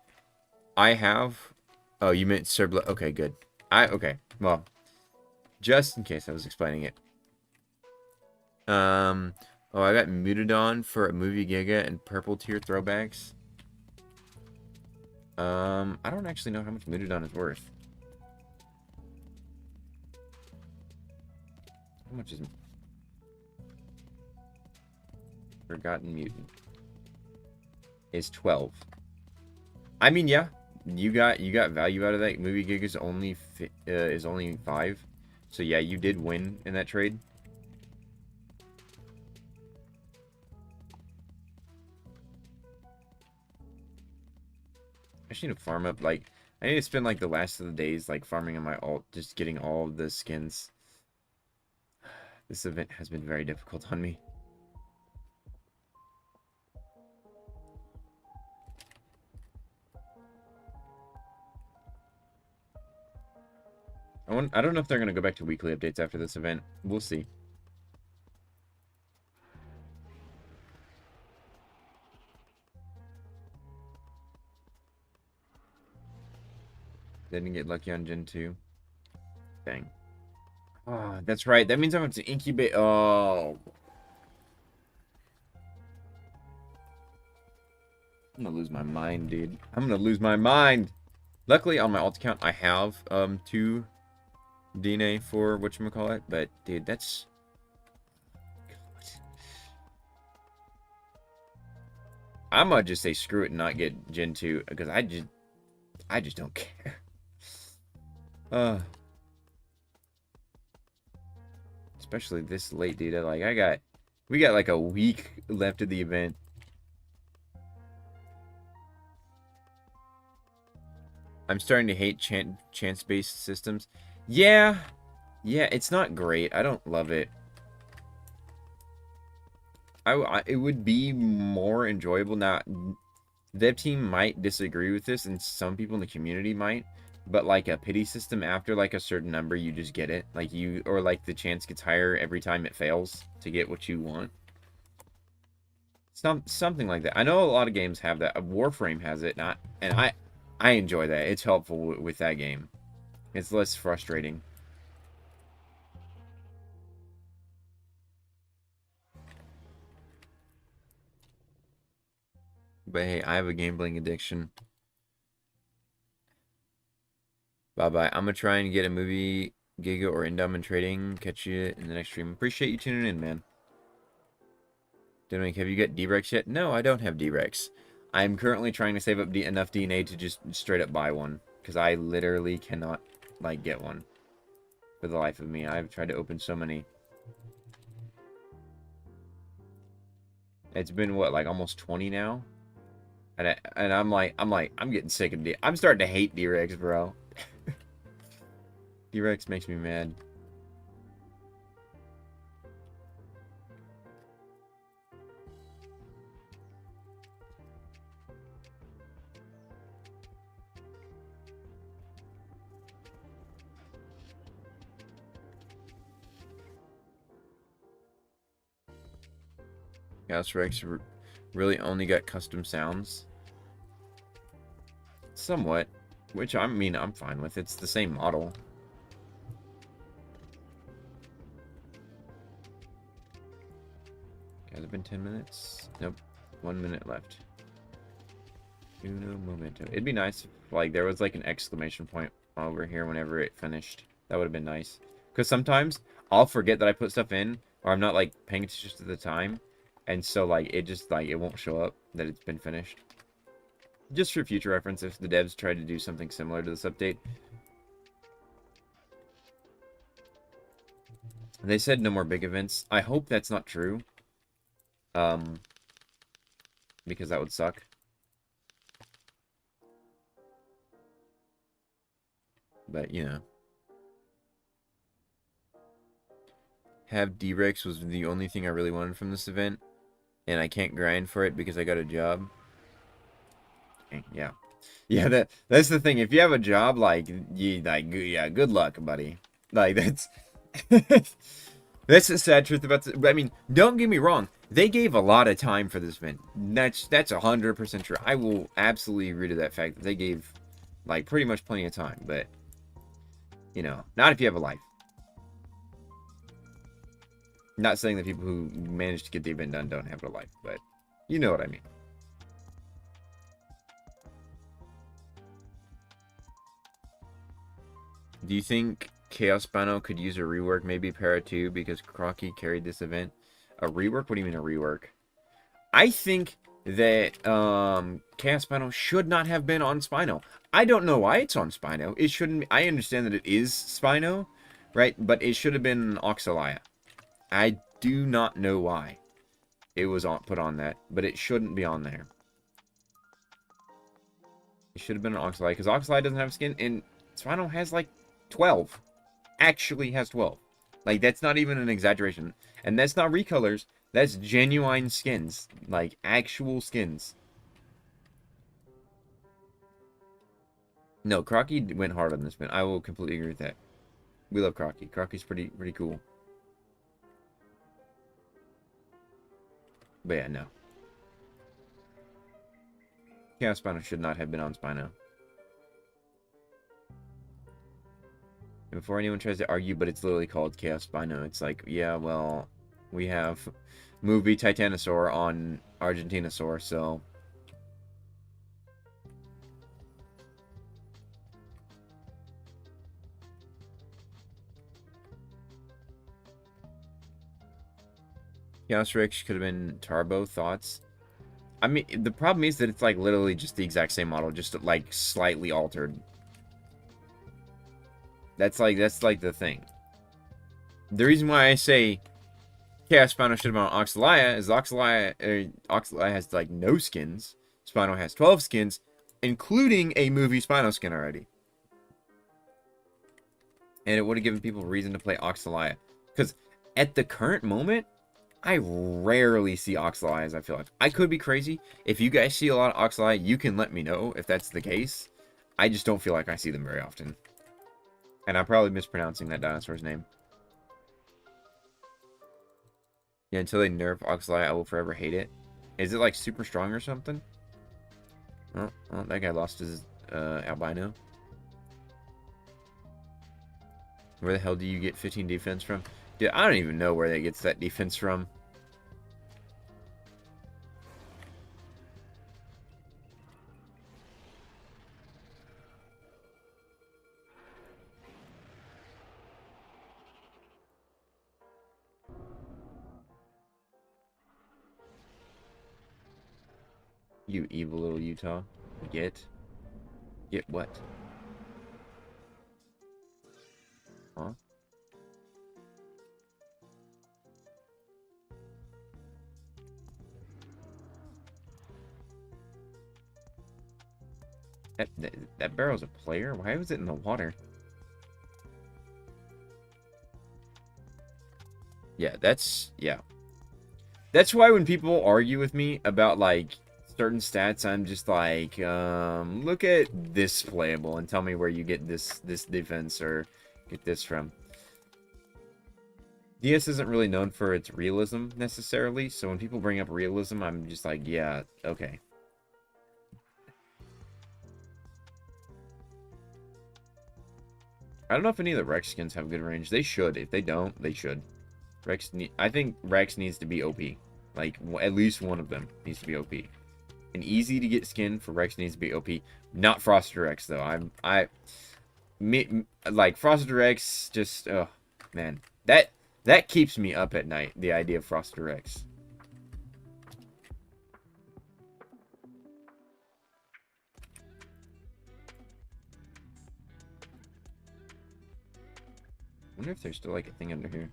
I have, oh, you meant Serbla. Okay, good. Okay, well, just in case I was explaining it. Oh, I got Mutadon for a movie Giga and purple tier throwbacks. I don't actually know how much Mutadon is worth. How much is Forgotten Mutant? Is 12. I mean, yeah, you got value out of that. Movie Giga is only 5. So yeah, you did win in that trade. I just need to farm up, like, I need to spend, like, the last of the days, like, farming on my alt, just getting all of the skins. This event has been very difficult on me. I don't know if they're going to go back to weekly updates after this event. We'll see. Didn't get lucky on Gen 2. Dang. Oh, that's right. That means I'm going to incubate. Oh. I'm going to lose my mind, dude. I'm going to lose my mind. Luckily, on my alt account, I have 2 DNA for whatchamacallit. But, dude, that's... I'm going to just say screw it and not get Gen 2. Because I just don't care. Especially this late, dude. Like, we got like a week left of the event. I'm starting to hate chance-based systems. Yeah, it's not great. I don't love it. It would be more enjoyable. Now, the dev team might disagree with this, and some people in the community might. But like a pity system, after like a certain number, you just get it. Like or like the chance gets higher every time it fails to get what you want. Something like that. I know a lot of games have that. Warframe has it, and I enjoy that. It's helpful with that game. It's less frustrating. But hey, I have a gambling addiction. Bye-bye. I'm going to try and get a movie Giga or endowment trading. Catch you in the next stream. Appreciate you tuning in, man. Dominic, have you got D-Rex yet? No, I don't have D-Rex. I'm currently trying to save up enough DNA to just straight up buy one. Because I literally cannot, like, get one. For the life of me. I've tried to open so many. It's been, what, like almost 20 now? And I'm getting sick of I'm starting to hate D-Rex, bro. D-Rex makes me mad. Chaos Rex really only got custom sounds. Somewhat. Which, I mean, I'm fine with. It's the same model. Has it been 10 minutes? Nope. 1 minute left. Uno momento. It'd be nice if, like, there was, like, an exclamation point over here whenever it finished. That would have been nice. Because sometimes I'll forget that I put stuff in, or I'm not, like, paying attention to the time. And so, like, it just, like, it won't show up that it's been finished. Just for future reference, if the devs try to do something similar to this update. They said no more big events. I hope that's not true. Because that would suck. But, you know. Have D-Rex was the only thing I really wanted from this event. And I can't grind for it because I got a job. Yeah. Yeah, that's the thing. If you have a job, like, yeah, good luck, buddy. Like, that's... That's the sad truth about I mean, don't get me wrong. They gave a lot of time for this event. That's 100% true. I will absolutely agree to that fact that they gave, like, pretty much plenty of time. But, you know, not if you have a life. Not saying that people who managed to get the event done don't have a life, but you know what I mean. Do you think Chaos Spino could use a rework? Maybe Para 2 because Crocky carried this event. A rework? What do you mean a rework? I think that Chaos Spino should not have been on Spino. I don't know why it's on Spino. It shouldn't. I understand that it is Spino, right? But it should have been Oxalia. I do not know why it was put on that, but it shouldn't be on there. It should have been an Oxalia because Oxalia doesn't have skin, and Spino has like 12. Actually has 12. Like, that's not even an exaggeration. And that's not recolors. That's genuine skins. Like, actual skins. No, Crocky went hard on this one. I will completely agree with that. We love Crocky. Crocky's pretty cool. But yeah, no. Chaos Spino should not have been on Spino. And before anyone tries to argue, but it's literally called Chaos Spino, it's like, yeah, well, we have movie Titanosaur on Argentinosaur, so... Chaos Rex could have been Turbo. Thoughts? I mean, the problem is that it's like literally just the exact same model, just like slightly altered. That's like the thing. The reason why I say Chaos Spino should have been on Oxalia is Oxalia has like no skins. Spino has 12 skins, including a movie Spino skin already. And it would have given people reason to play Oxalia. Because at the current moment, I rarely see Oxalia, I feel like. I could be crazy. If you guys see a lot of Oxalia, you can let me know if that's the case. I just don't feel like I see them very often. And I'm probably mispronouncing that dinosaur's name. Yeah, until they nerf Oxalia, I will forever hate it. Is it like super strong or something? Oh, that guy lost his albino. Where the hell do you get 15 defense from? Dude, I don't even know where they gets that defense from. You evil little Utah. Get what? Huh? That barrel's a player? Why was it in the water? Yeah, yeah. That's why when people argue with me about, like, certain stats, I'm just like, look at this playable and tell me where you get this defense or get this from. DS isn't really known for its realism, necessarily, so when people bring up realism, I'm just like, yeah, okay. I don't know if any of the Rex skins have good range. They should. If they don't, they should. I think Rex needs to be OP. Like, at least one of them needs to be OP. An easy to get skin for Rex needs to be OP. Not Frosted Rex, though. Like, Frosted Rex, just, oh, man. That keeps me up at night, the idea of Frosted Rex. I wonder if there's still, like, a thing under here.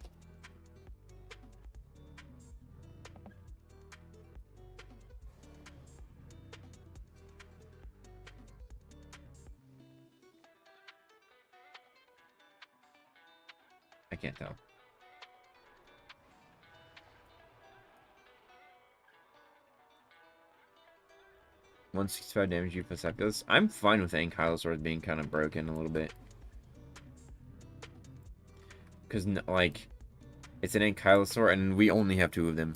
I can't tell. $165 damage you plus fabulous. I'm fine with Ankylosaur being kind of broken a little bit. Because, like, it's an Ankylosaur and we only have 2 of them.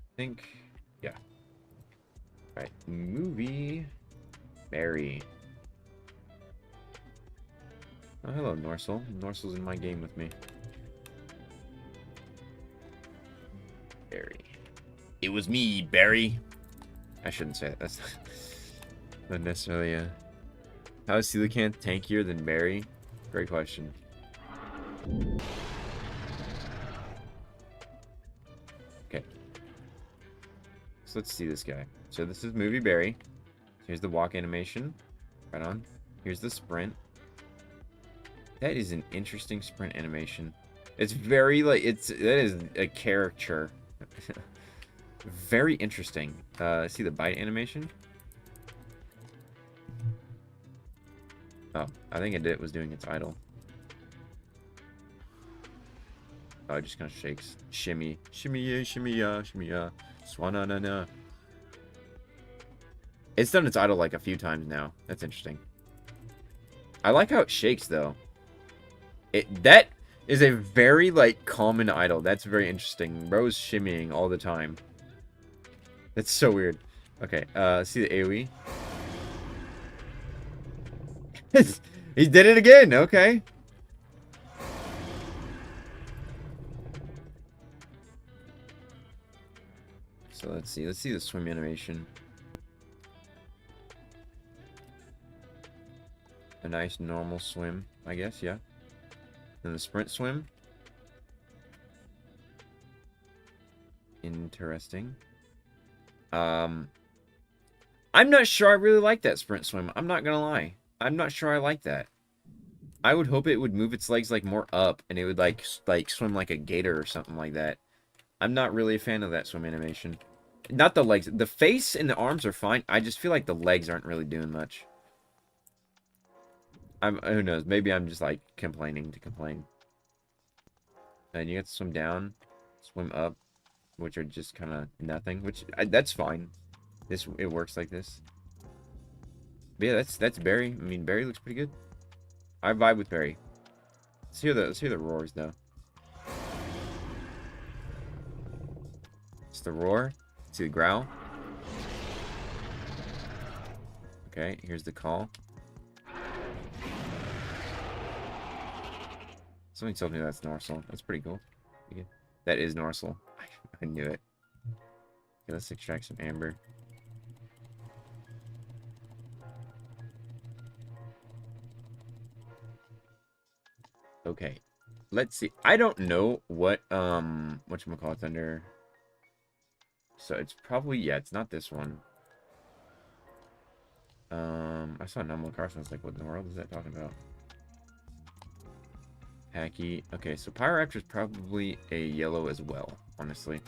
I think, yeah. Alright, movie. BARY. Oh, hello, Norsel. Norsel's in my game with me. BARY. It was me, BARY. I shouldn't say that. That's not necessarily a... How is Coelacanth tankier than BARY? Great question. Okay. So let's see this guy. So this is movie BARY. Here's the walk animation. Right on. Here's the sprint. That is an interesting sprint animation. It's very, like, that is a caricature. Very interesting. See the bite animation? Oh, I think it was doing its idle. Oh, it just kind of shakes. Shimmy. Shimmy yeah, shimmy yeah, shimmy yeah. Swanana. It's done its idle like a few times now. That's interesting. I like how it shakes, though. That is a very, like, common idle. That's very interesting. Bro's shimmying all the time. That's so weird. Okay, see the AoE? He did it again! Okay. So let's see the swim animation. A nice normal swim, I guess, yeah. Then the sprint swim. Interesting. I'm not sure I really like that sprint swim. I'm not gonna lie. I'm not sure I like that. I would hope it would move its legs, like, more up, and it would, like swim like a gator or something like that. I'm not really a fan of that swim animation. Not the legs. The face and the arms are fine. I just feel like the legs aren't really doing much. Who knows? Maybe I'm just, like, complaining to complain. And you have to swim down, swim up, which are just kind of nothing. Which that's fine. It works like this. But yeah, that's BARY. I mean, BARY looks pretty good. I vibe with BARY. Let's hear the roars though. It's the roar. See the growl. Okay, here's the call. Somebody told me that's Norsel. That's pretty cool. That is Norsel. I knew it. Okay, let's extract some amber. Okay. Let's see. I don't know whatchamacallit's under. So it's probably, yeah, it's not this one. I saw Nomal Carson. I was like, what in the world is that talking about? Hacky. Okay, so Pyroraptor is probably a yellow as well, honestly.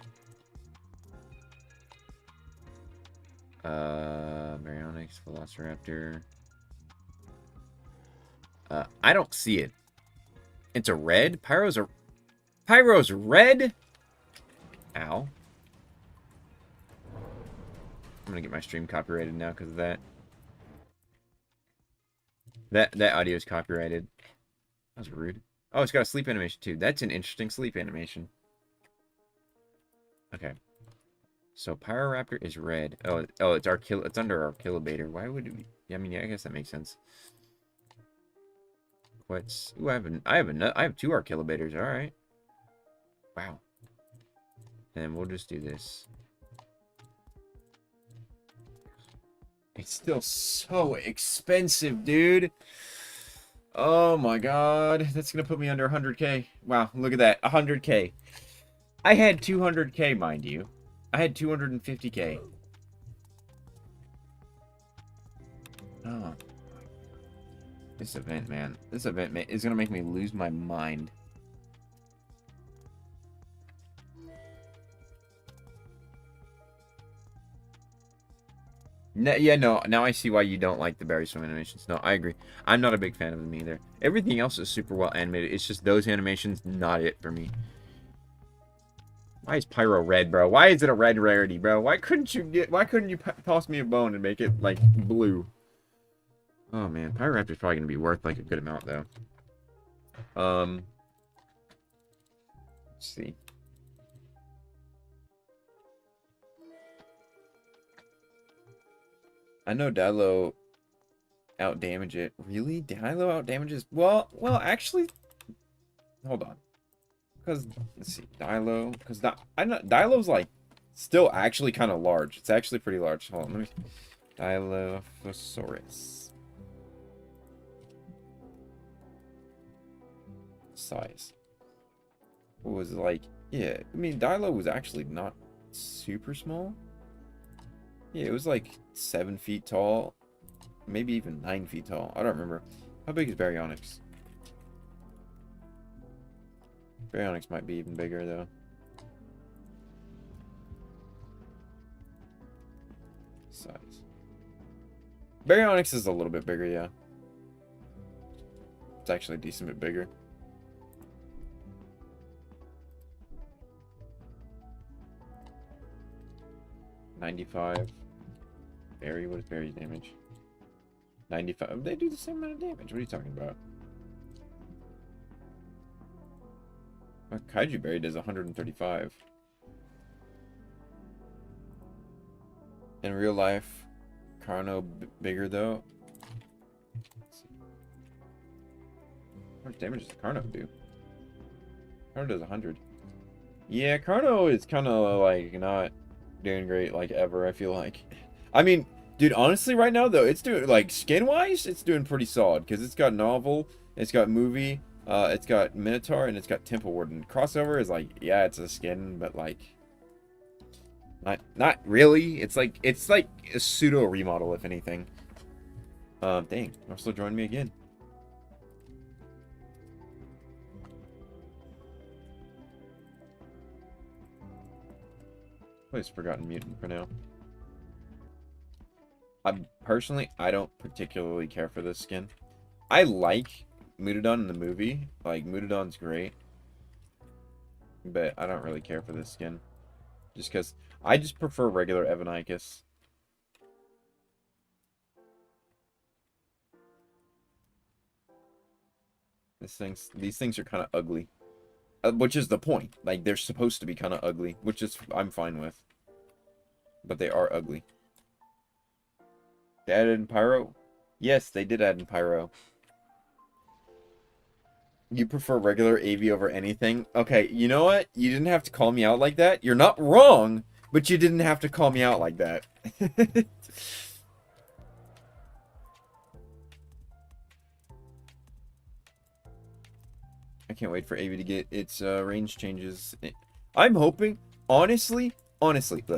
Baryonyx, Velociraptor. I don't see it. It's a red? Pyro's red? Ow. I'm gonna get my stream copyrighted now because of that. That audio is copyrighted. That was rude. Oh, it's got a sleep animation too. That's an interesting sleep animation. Okay. So Pyroraptor is red. Oh, it's under Archilibator. Why would it be? Yeah, I mean, yeah, I guess that makes sense. What's? Ooh, I have two Archilibators. All right. Wow. And we'll just do this. It's still so expensive, dude. Oh my god. That's gonna put me under 100k. Wow, look at that. 100k. I had 200k, mind you. I had 250k. Oh. This event, man. This event is gonna make me lose my mind. No, now I see why you don't like the Bary swim animations. No, I agree. I'm not a big fan of them either. Everything else is super well animated. It's just those animations, not it for me. Why is Pyro red, bro? Why is it a red rarity, bro? Why couldn't you toss me a bone and make it, like, blue? Oh, man. Pyroraptor's probably gonna be worth, like, a good amount, though. Let's see. I know Dilo outdamage it. Really? Dilo outdamages? Well, actually, hold on. Because, let's see, Dilo, because Dilo's, like, still actually kind of large. It's actually pretty large. Hold on, let me, Dilophosaurus. Size. What was it, like, yeah, I mean, Dilo was actually not super small. Yeah, it was like 7 feet tall, maybe even 9 feet tall. I don't remember. How big is Baryonyx? Baryonyx might be even bigger, though. Size. Baryonyx is a little bit bigger, yeah. It's actually a decent bit bigger. $95. Bary, what is Bary's damage? 95. They do the same amount of damage. What are you talking about? Kaiju Bary does 135. In real life, Carno bigger though. How much damage does Carno do? Carno does 100. Yeah, Carno is kind of like not doing great like ever, I feel like. I mean, dude, honestly right now though, it's doing like skin wise, it's doing pretty solid because it's got novel, it's got movie, it's got Minotaur, and it's got Temple Warden. Crossover is like, yeah, it's a skin, but like not really. It's like a pseudo remodel if anything. Dang, also joined me again. Please, Forgotten Mutant for now. I don't particularly care for this skin. I like Mutodon in the movie. Like, Mutodon's great. But I don't really care for this skin. Just because I just prefer regular Evanikus. These things are kind of ugly. Which is the point. Like, they're supposed to be kind of ugly. Which is, I'm fine with. But they are ugly. They added in Pyro? Yes, they did add in Pyro. You prefer regular AV over anything? Okay, you know what? You didn't have to call me out like that. You're not wrong, but you didn't have to call me out like that. I can't wait for AV to get its range changes. I'm hoping, honestly, look.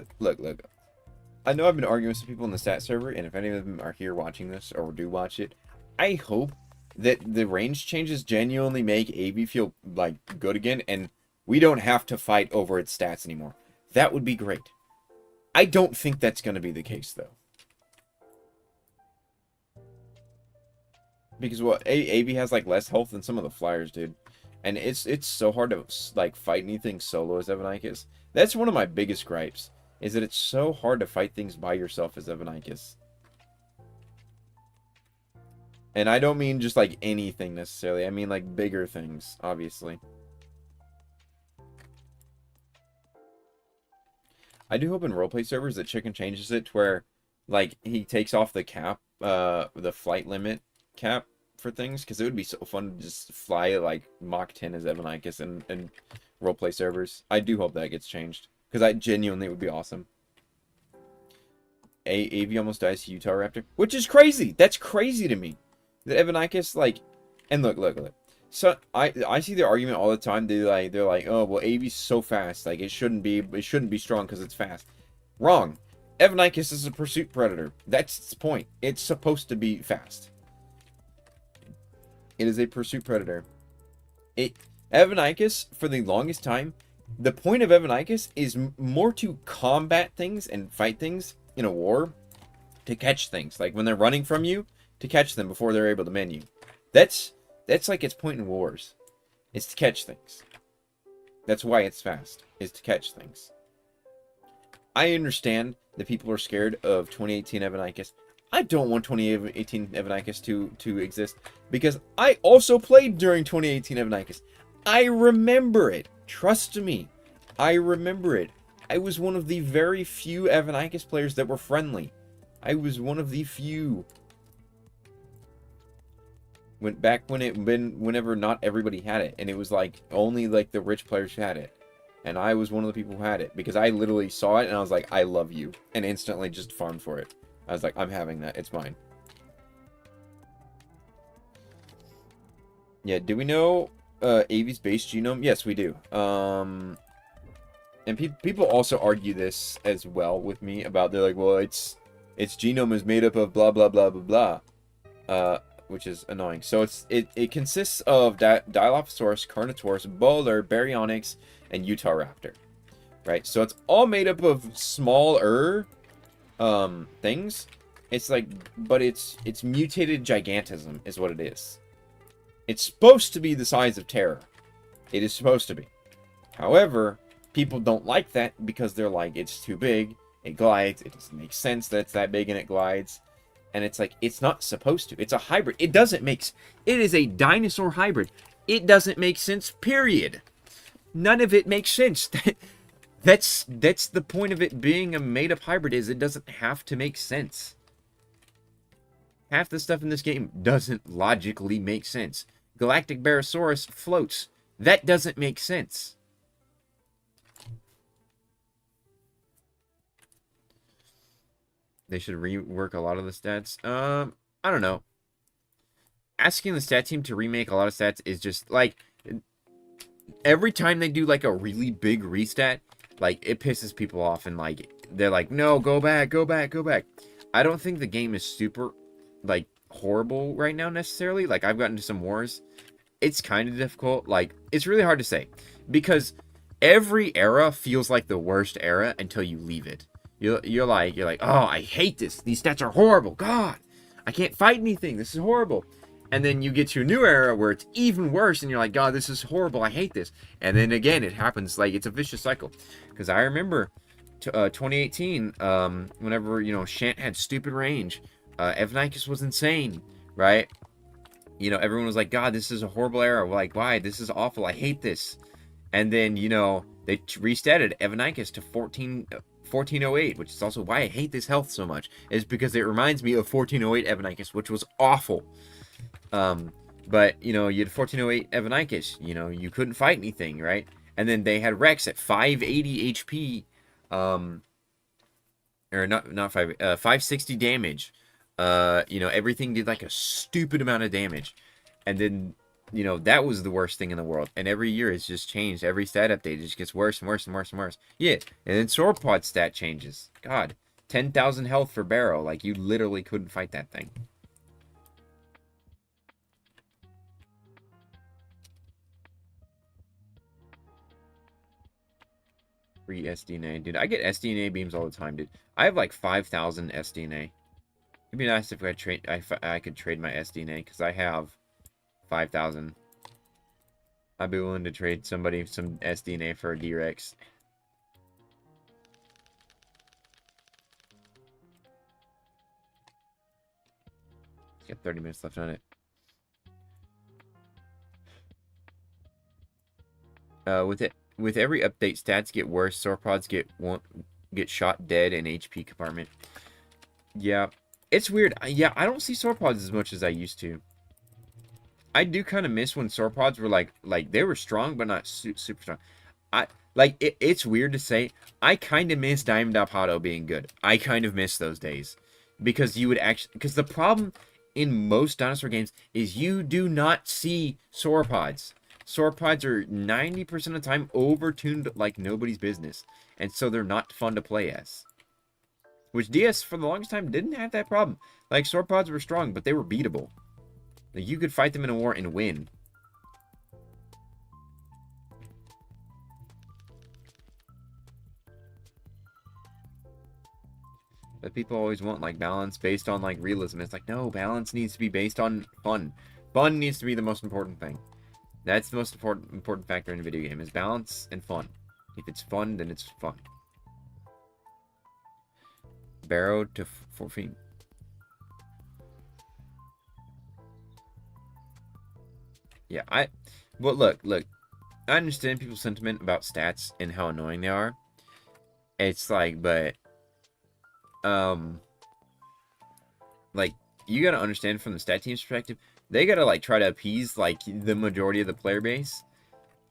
I know I've been arguing with some people in the stat server, and if any of them are here watching this or do watch it, I hope that the range changes genuinely make AV feel like good again, and we don't have to fight over its stats anymore. That would be great. I don't think that's going to be the case, though. Because, well, AV has, like, less health than some of the flyers, dude. And it's so hard to, like, fight anything solo as Evanikus. That's one of my biggest gripes, is that it's so hard to fight things by yourself as Evanikus. And I don't mean just, like, anything necessarily. I mean, like, bigger things, obviously. I do hope in roleplay servers that Chicken changes it to where, like, he takes off the cap, the flight limit cap for things, because it would be so fun to just fly, like, Mach 10 as Evanikus and roleplay servers. I do hope that gets changed, because I genuinely would be awesome. AV almost dies to Pyroraptor, which is crazy. That's crazy to me. That Evanikus, like, and look. So I see their argument all the time. They're like, oh well, AV's so fast, like it shouldn't be strong because it's fast. Wrong. Evanikus is a pursuit predator. That's its point. It's supposed to be fast. It is a pursuit predator. Evanikus, for the longest time, the point of Evanikus is more to combat things and fight things in a war, to catch things. Like when they're running from you, to catch them before they're able to man you. That's like its point in wars. It's to catch things. That's why it's fast, is to catch things. I understand that people are scared of 2018 Evanikus. I don't want 2018 Evanikus to exist, because I also played during 2018 Evanikus. I remember it. Trust me. I remember it. I was one of the very few Evanikus players that were friendly. I was one of the few. Whenever not everybody had it, and it was like only like the rich players who had it, and I was one of the people who had it, because I literally saw it and I was like, I love you, and instantly just farmed for it. I was like, I'm having that, it's mine. Yeah, do we know AV's base genome? Yes, we do. And people also argue this as well with me about, they're like, well, its genome is made up of blah blah blah blah blah. Which is annoying. So it consists of Dilophosaurus, Carnotaurus, Bowler, Baryonyx, and Utahraptor. Right? So it's all made up of smaller things. It's like, but it's mutated gigantism is what it is. It's supposed to be the size of Terra. It is supposed to be. However, people don't like that because they're like, it's too big, it glides, it doesn't make sense that it's that big and it glides. And it's like, it's not supposed to. It's a hybrid. It doesn't make... It is a dinosaur hybrid. It doesn't make sense, period. None of it makes sense. That's the point of it being a made-up hybrid, is it doesn't have to make sense. Half the stuff in this game doesn't logically make sense. Galactic Barosaurus floats. That doesn't make sense. They should rework a lot of the stats. I don't know. Asking the stat team to remake a lot of stats is just, like, every time they do, like, a really big restat, like, it pisses people off, and, like, they're like, no, go back, go back, go back. I don't think the game is super, like, horrible right now, necessarily. Like, I've gotten into some wars. It's kind of difficult. Like, it's really hard to say, because every era feels like the worst era until you leave it. You're like, oh, I hate this. These stats are horrible. God, I can't fight anything. This is horrible. And then you get to a new era where it's even worse, and you're like, God, this is horrible. I hate this. And then again, it happens. Like, it's a vicious cycle. Because I remember 2018, whenever, you know, Shant had stupid range, Evanikus was insane, right? You know, everyone was like, God, this is a horrible era. Like, why? This is awful. I hate this. And then, you know, they restarted Evanikus to 1408, which is also why I hate this health so much, is because it reminds me of 1408 Evanikus, which was awful. But, you know, you had 1408 Evanikus, you know, you couldn't fight anything, right? And then they had Rex at 580 HP, or not 560 damage. You know, everything did like a stupid amount of damage. And then, you know, that was the worst thing in the world. And every year it's just changed. Every stat update, it just gets worse and worse and worse and worse. Yeah, and then Sauropod stat changes. God, 10,000 health for Barrow. Like, you literally couldn't fight that thing. free SDNA. Dude, I get SDNA beams all the time, dude. I have like 5,000 SDNA. It'd be nice if I could trade my SDNA, because I have 5,000. I'd be willing to trade somebody some SDNA for a D-Rex. It's got 30 minutes left on it. With every update, stats get worse. Sauropods get shot dead in HP compartment. Yeah, it's weird. Yeah, I don't see sauropods as much as I used to. I do kind of miss when sauropods were like they were strong but not super strong. It's weird to say. I kind of miss Diamondopado being good. I kind of miss those days because you would actually, because the problem in most dinosaur games is you do not see sauropods. Sauropods are 90% of the time overtuned like nobody's business, and so they're not fun to play as. Which DS for the longest time didn't have that problem. Like, sauropods were strong, but they were beatable. Like, you could fight them in a war and win. But people always want, like, balance based on, like, realism. It's like, no, balance needs to be based on fun. Fun needs to be the most important thing. That's the most important factor in a video game, is balance and fun. If it's fun, then it's fun. Barrow to 14. Yeah, well, look. I understand people's sentiment about stats and how annoying they are. It's like, but, like, you gotta understand from the stat team's perspective, they gotta, like, try to appease, like, the majority of the player base.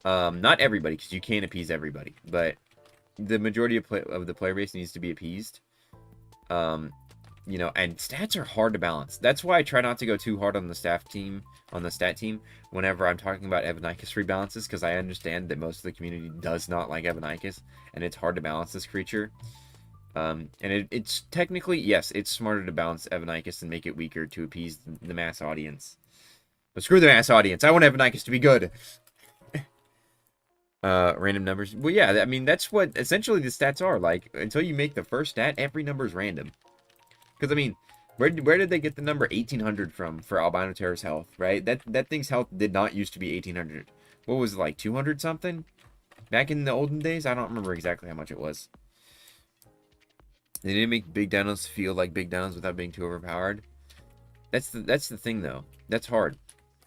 Not everybody, because you can't appease everybody, but the majority of the player base needs to be appeased. You know, and stats are hard to balance. That's why I try not to go too hard on the stat team, whenever I'm talking about Evanikus rebalances, because I understand that most of the community does not like Evanikus, and it's hard to balance this creature. And it's technically, yes, it's smarter to balance Evanikus and make it weaker to appease the mass audience. But screw the mass audience. I want Evanikus to be good. Random numbers. Well, yeah, I mean, that's what essentially the stats are. Like, until you make the first stat, every number is random. Because, I mean, where did they get the number 1800 from for Albino Terror's health, right? That thing's health did not used to be 1800. What was it, like 200 something? Back in the olden days? I don't remember exactly how much it was. They didn't make big dinos feel like big dinos without being too overpowered. That's the thing, though. That's hard.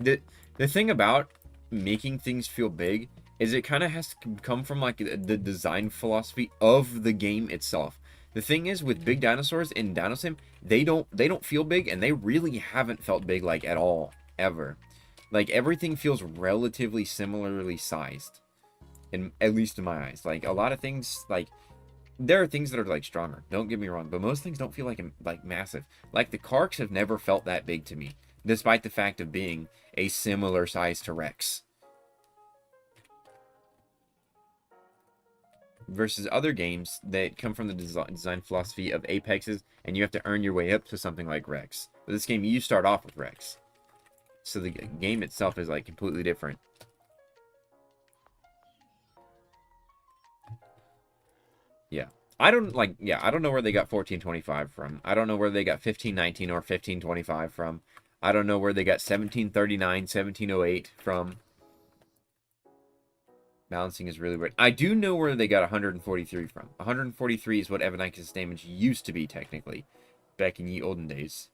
The thing about making things feel big is it kind of has to come from, like, the design philosophy of the game itself. The thing is, with big dinosaurs in Dinosim, they don't feel big, and they really haven't felt big, like, at all, ever. Like, everything feels relatively similarly sized, at least in my eyes. Like, a lot of things, like, there are things that are, like, stronger, don't get me wrong, but most things don't feel like massive. Like, the Karks have never felt that big to me, despite the fact of being a similar size to Rex. Versus other games that come from the design philosophy of apexes, and you have to earn your way up to something like Rex. But this game, you start off with Rex. So the game itself is, like, completely different. Yeah. I don't know where they got 1425 from. I don't know where they got 1519 or 1525 from. I don't know where they got 1739, 1708 from. Balancing is really weird. I do know where they got 143 from. 143 is what Evanikus' damage used to be, technically, back in ye olden days.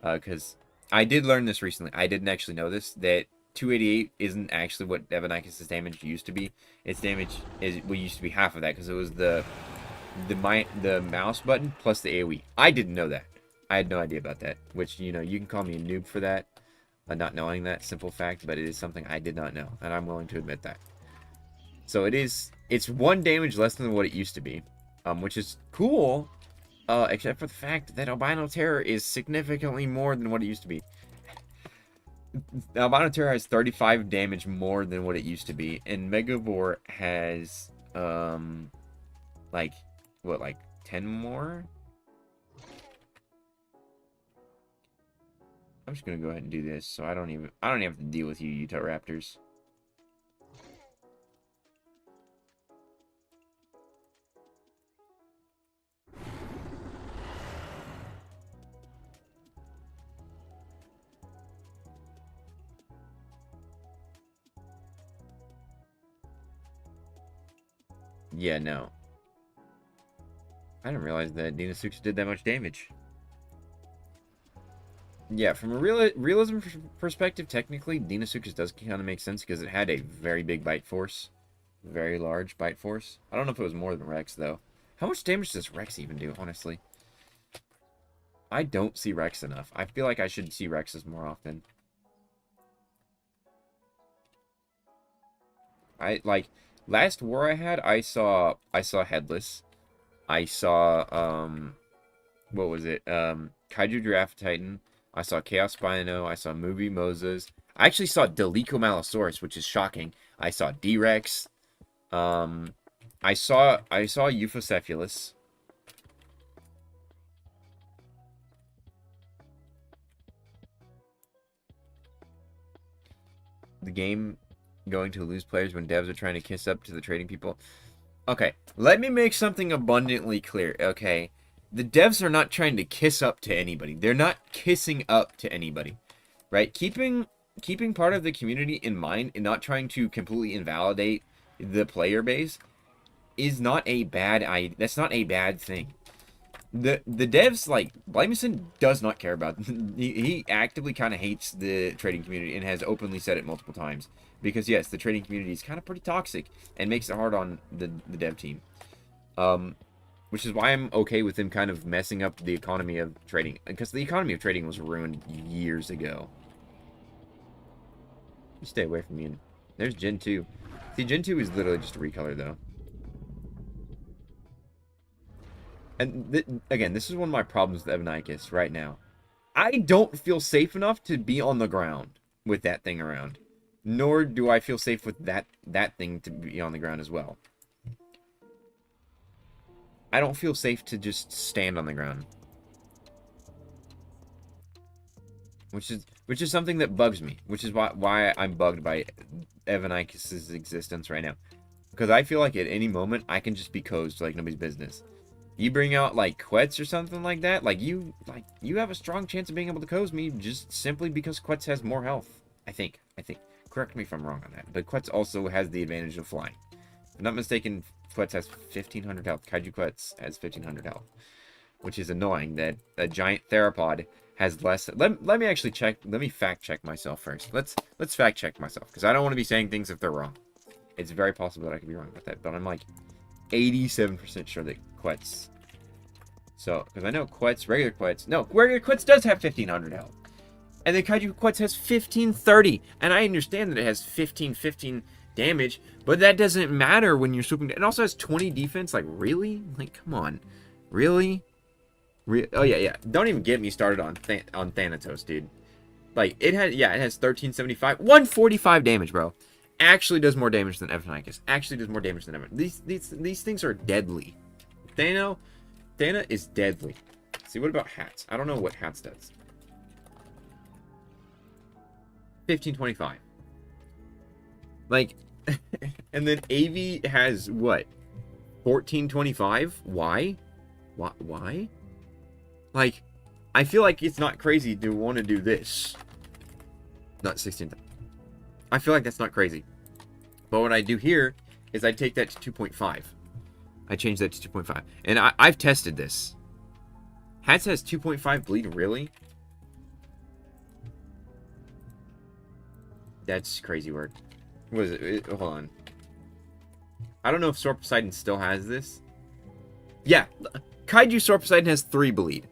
Because I did learn this recently. I didn't actually know this, that 288 isn't actually what Evanikus' damage used to be. Its damage used to be half of that, because it was the mouse button plus the AoE. I didn't know that. I had no idea about that, which, you know, you can call me a noob for that, not knowing that simple fact, but it is something I did not know, and I'm willing to admit that. So it's 1 damage less than what it used to be, which is cool, except for the fact that Albino Terror is significantly more than what it used to be. Albino Terror has 35 damage more than what it used to be, and Megavore has, like, what, like 10 more? I'm just gonna go ahead and do this, so I don't even have to deal with you, Pyroraptors. Yeah, no. I didn't realize that Dinosaur did that much damage. Yeah, from a realism perspective, technically, Deinosuchus does kind of make sense because it had a very big bite force. Very large bite force. I don't know if it was more than Rex, though. How much damage does Rex even do, honestly? I don't see Rex enough. I feel like I should see Rexes more often. Last war I had, I saw Headless. I saw, what was it? Kaiju Giraffe Titan. I saw Chaos Spino. I saw Movie Moses. I actually saw Delico Malosaurus, which is shocking. I saw D-Rex. I saw Euphocephalus. The game going to lose players when devs are trying to kiss up to the trading people. Okay, let me make something abundantly clear, okay? The devs are not trying to kiss up to anybody. They're not kissing up to anybody, right? Keeping part of the community in mind and not trying to completely invalidate the player base is not a bad that's not a bad thing. The devs, like, Blamison does not care about he actively kind of hates the trading community and has openly said it multiple times. Because, yes, the trading community is kind of pretty toxic and makes it hard on the dev team. Which is why I'm okay with him kind of messing up the economy of trading. Because the economy of trading was ruined years ago. You stay away from me. There's Gen 2. See, Gen 2 is literally just a recolor, though. And again, this is one of my problems with Evanikus right now. I don't feel safe enough to be on the ground with that thing around. Nor do I feel safe with that thing to be on the ground as well. I don't feel safe to just stand on the ground. Which is something that bugs me. Which is why I'm bugged by Evanikus' existence right now. Because I feel like at any moment, I can just be coased like nobody's business. You bring out, like, Quetz or something like that, you have a strong chance of being able to coast me just simply because Quetz has more health. I think. Correct me if I'm wrong on that. But Quetz also has the advantage of flying. If I'm not mistaken, Quetz has 1,500 health. Kaiju Quetz has 1,500 health. Which is annoying that a giant theropod has less. Let me actually check. Let me fact check myself first. Let's fact check myself. Because I don't want to be saying things if they're wrong. It's very possible that I could be wrong about that. But I'm like 87% sure that Quetz. So, because I know Quetz, regular Quetz. No, regular Quetz does have 1,500 health. And then Kaiju Quetz has 1,530. And I understand that it has 1,515 damage. But that doesn't matter when you're swooping. It also has 20 defense. Like, really? Like, come on. Really? Oh, yeah. Don't even get me started on Thanatos, dude. Like, it has 1375. 145 damage, bro. Actually does more damage than Evanikus. Actually does more damage than Evanikus. These things are deadly. Thana is deadly. See, what about Hats? I don't know what Hats does. 1525. Like, and then AV has what? 1425? Why? Why? Like, I feel like it's not crazy to want to do this. Not 16. I feel like that's not crazy. But what I do here is I take that to 2.5. I change that to 2.5. And I've tested this. Hats has 2.5 bleed, really? That's crazy work. What is it? Hold on. I don't know if Sword Poseidon still has this. Yeah. Kaiju Sword Poseidon has 3 bleed.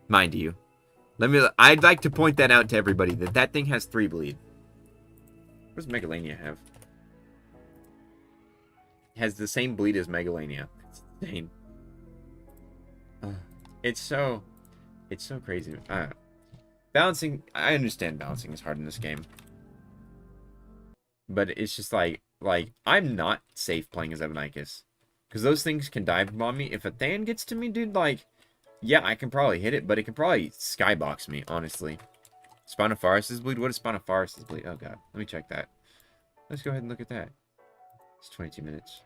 Mind you. I'd like to point that out to everybody, that thing has 3 bleed. What does Megalania have? It has the same bleed as Megalania. It's insane. It's so crazy. Balancing, I understand balancing is hard in this game. But it's just like I'm not safe playing as Evanikus. Because those things can dive bomb me. If a Than gets to me, dude, like, yeah, I can probably hit it, but it can probably skybox me, honestly. Spinosaurus' bleed? What is Spinosaurus' bleed? Oh, God. Let me check that. Let's go ahead and look at that. It's 22 minutes.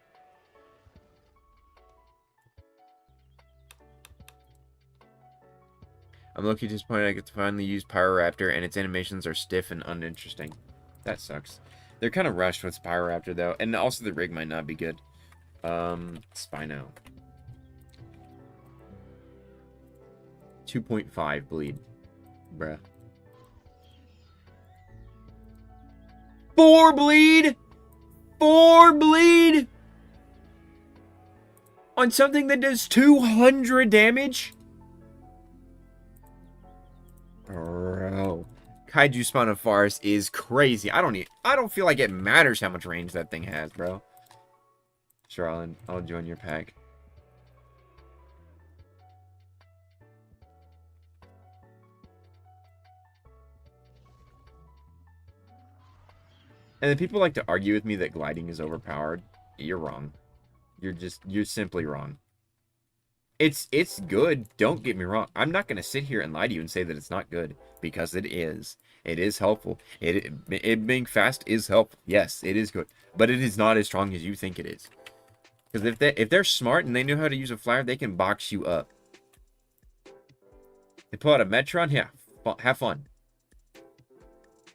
I'm lucky disappointed I get to finally use Pyroraptor, and its animations are stiff and uninteresting. That sucks. They're kind of rushed with Pyroraptor, though, and also the rig might not be good. Spino. 2.5 bleed. Bruh. 4 bleed? 4 bleed? On something that does 200 damage? Bro. Kaiju Spinosaurus is crazy. I don't feel like it matters how much range that thing has, bro. Sure, I'll join your pack. And then people like to argue with me that gliding is overpowered. You're wrong. You're simply wrong. It's good. Don't get me wrong. I'm not going to sit here and lie to you and say that it's not good, because it is. It is helpful. It being fast is helpful. Yes, it is good. But it is not as strong as you think it is. Because if they're smart and they know how to use a flyer, they can box you up. They pull out a Metron? Yeah. Have fun.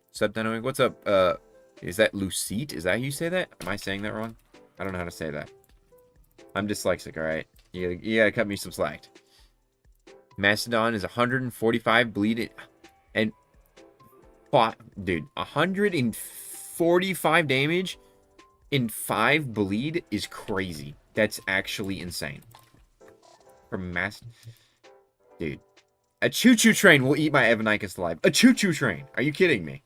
What's up, Dinosaur? What's up? Is that Lucite? Is that how you say that? Am I saying that wrong? I don't know how to say that. I'm dyslexic, alright? You gotta cut me some slack. Mastodon is 145 bleed. And... dude, 145 damage in 5 bleed is crazy. That's actually insane. For dude. A choo-choo train will eat my Evanikus alive. A choo-choo train. Are you kidding me?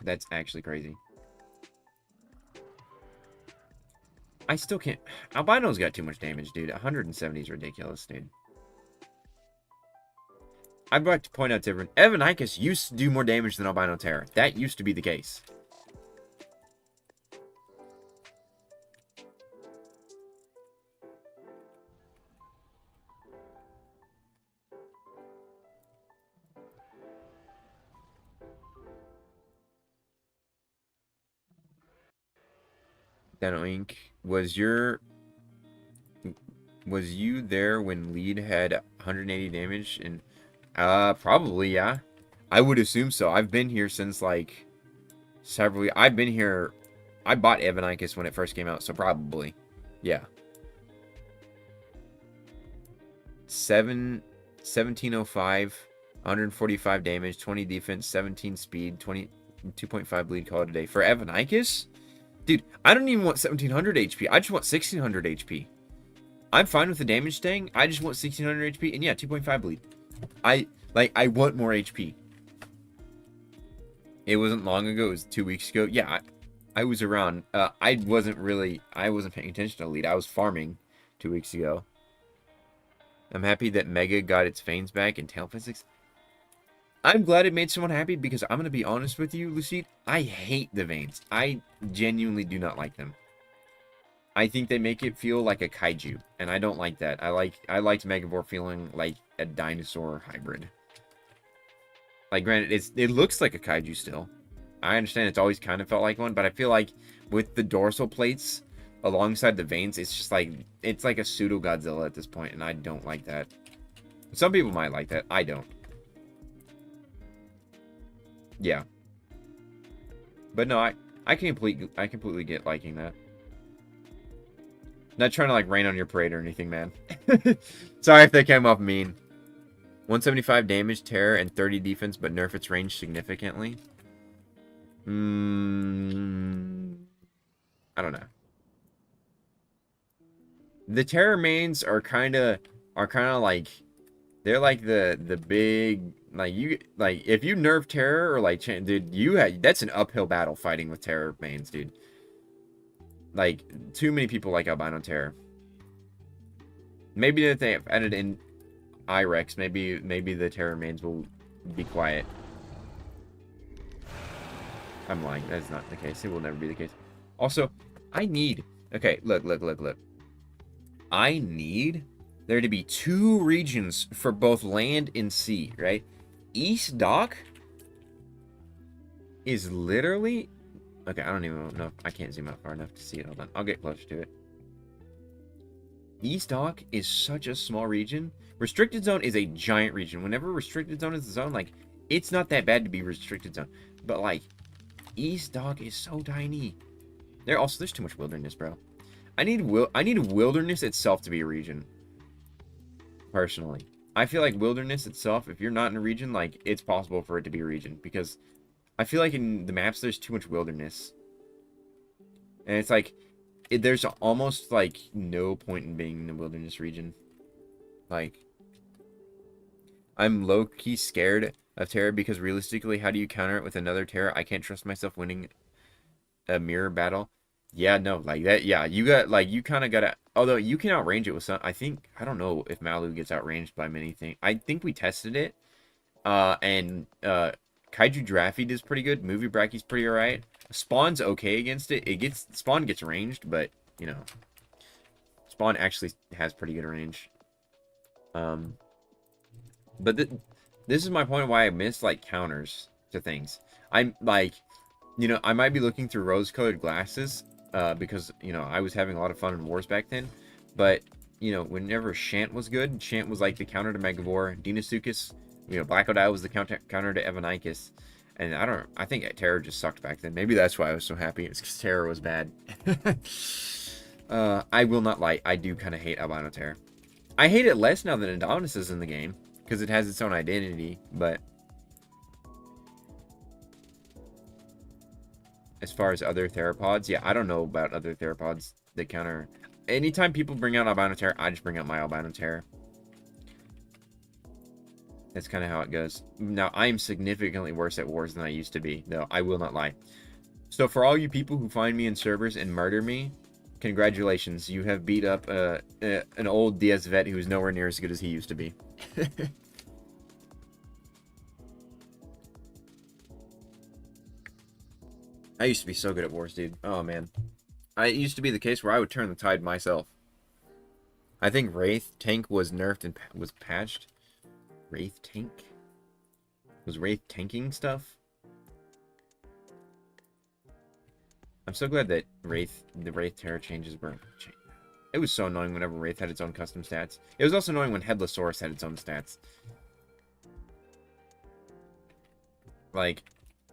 That's actually crazy. I still can't... Albino's got too much damage, dude. 170 is ridiculous, dude. I'd like to point out to everyone, Evanikus used to do more damage than Albino Terror. That used to be the case. Dino Inc. Was you there when Lead had 180 damage? And probably, yeah. I would assume so. I've been here since like several. I've been here. I bought Evanikus when it first came out, so probably, yeah. 1705, 145 damage, 20 defense, 17 speed, 2.5 bleed. Call it a day for Evanikus. Dude, I don't even want 1700 HP. I just want 1600 HP. I'm fine with the damage staying. I just want 1600 HP. And yeah, 2.5 bleed. I want more HP. It wasn't long ago. It was 2 weeks ago. Yeah, I was around. I wasn't paying attention to Lead. I was farming 2 weeks ago. I'm happy that Mega got its veins back in tail physics. I'm glad it made someone happy, because I'm going to be honest with you, Lucide. I hate the veins. I genuinely do not like them. I think they make it feel like a kaiju, and I don't like that. I liked Megavore feeling like a dinosaur hybrid. Like, granted, it looks like a kaiju still. I understand it's always kind of felt like one, but I feel like with the dorsal plates alongside the veins, it's just like, it's like a pseudo Godzilla at this point, and I don't like that. Some people might like that. I don't. Yeah. But no, I completely get liking that. Not trying to like rain on your parade or anything, man. Sorry if they came off mean. 175 damage, terror, and 30 defense, but nerf its range significantly. I don't know. The terror mains are kind of like, they're like the big, like, if you nerf terror, or like, dude, that's an uphill battle fighting with terror mains, dude. Like, too many people like albino terror. Maybe if they have added in IREX, maybe the terror mains will be quiet. I'm lying. That's not the case. It will never be the case. Also, okay, look. I need there to be 2 regions for both land and sea, right? East Dock is literally... Okay, I don't even know. I can't zoom out far enough to see it. Hold on. I'll get closer to it. East Dock is such a small region. Restricted Zone is a giant region. Whenever Restricted Zone is the zone, like, It's not that bad to be restricted zone. But, like, East, dog, is so tiny. There's too much wilderness, bro. I need wilderness itself to be a region. Personally. I feel like wilderness itself, if you're not in a region, like, it's possible for it to be a region. Because I feel like in the maps, there's too much wilderness. And it's like, there's almost, like, no point in being in the wilderness region. Like, I'm low-key scared of terror because realistically, how do you counter it with another terror? I can't trust myself winning a mirror battle. Yeah, no, like that. Yeah, you got, like, you kind of got to, although you can outrange it with some, I don't know if Malu gets outranged by many things. I think we tested it. And Kaiju Draffy is pretty good. Movie Bracky's pretty alright. Spawn's okay against it. Spawn gets ranged, but, you know, Spawn actually has pretty good range. But this is my point of why I miss, like, counters to things. I'm, like, you know, I might be looking through rose-colored glasses, because, you know, I was having a lot of fun in Wars back then. But, you know, whenever Shant was good, Shant was, like, the counter to Megavore. Dinosaur, you know, Black Odile was the counter to Evanikus. And I think Terror just sucked back then. Maybe that's why I was so happy. It's because Terror was bad. I will not lie. I do kind of hate Albino Terror. I hate it less now that Indominus is in the game, because it has its own identity, but as far as other theropods, yeah, I don't know about other theropods that counter. Anytime people bring out Albino Terror, I just bring out my Albino Terror. That's kind of how it goes. Now, I am significantly worse at wars than I used to be, though. I will not lie. So, for all you people who find me in servers and murder me, congratulations. You have beat up an old DS vet who's nowhere near as good as he used to be. I used to be so good at wars, dude. Oh, man. It used to be the case where I would turn the tide myself. I think Wraith Tank was nerfed and was patched. Wraith Tank? Was Wraith tanking stuff? I'm so glad that the Wraith Terror changes were... It was so annoying whenever Wraith had its own custom stats. It was also annoying when Headlessaurus had its own stats. Like,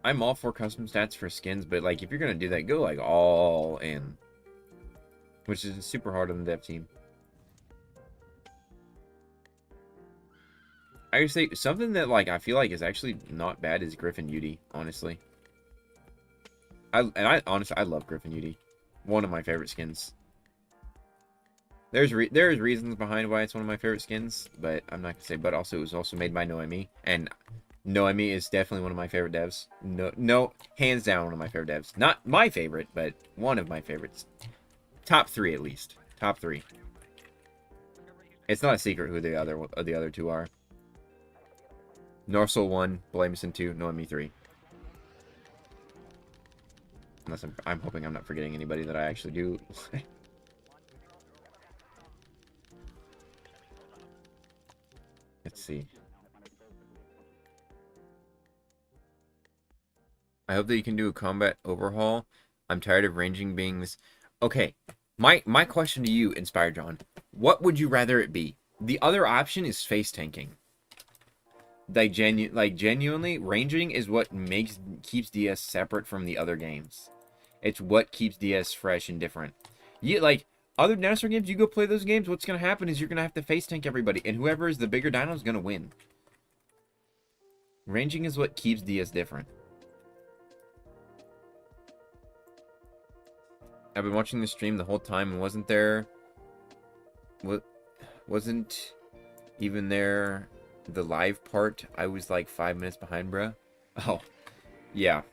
I'm all for custom stats for skins, but, like, if you're gonna do that, go, like, all in. Which is super hard on the dev team. I would say something that, like, I feel like is actually not bad is Griffin Beauty, honestly. Honestly, I love Griffin Beauty. One of my favorite skins. There's reasons behind why it's one of my favorite skins, but I'm not gonna say. But also, it was also made by Noemi, and Noemi is definitely one of my favorite devs. No, hands down, one of my favorite devs. Not my favorite, but one of my favorites. Top 3 at least. Top 3. It's not a secret who the other two are. Norsel 1, Blamison 2, Noemi 3. Unless I'm hoping I'm not forgetting anybody that I actually do. Let's see. I hope that you can do a combat overhaul. I'm tired of ranging being this. Okay, my question to you, Inspired John, what would you rather it be? The other option is face tanking. Like genuinely, ranging is what keeps DS separate from the other games. It's what keeps DS fresh and different. Like other dinosaur games, you go play those games, what's gonna happen is you're gonna have to face tank everybody, and whoever is the bigger dino is gonna win. Ranging is what keeps DS different. I've been watching the stream the whole time and wasn't even there the live part. I was like 5 minutes behind, bruh. Oh, yeah.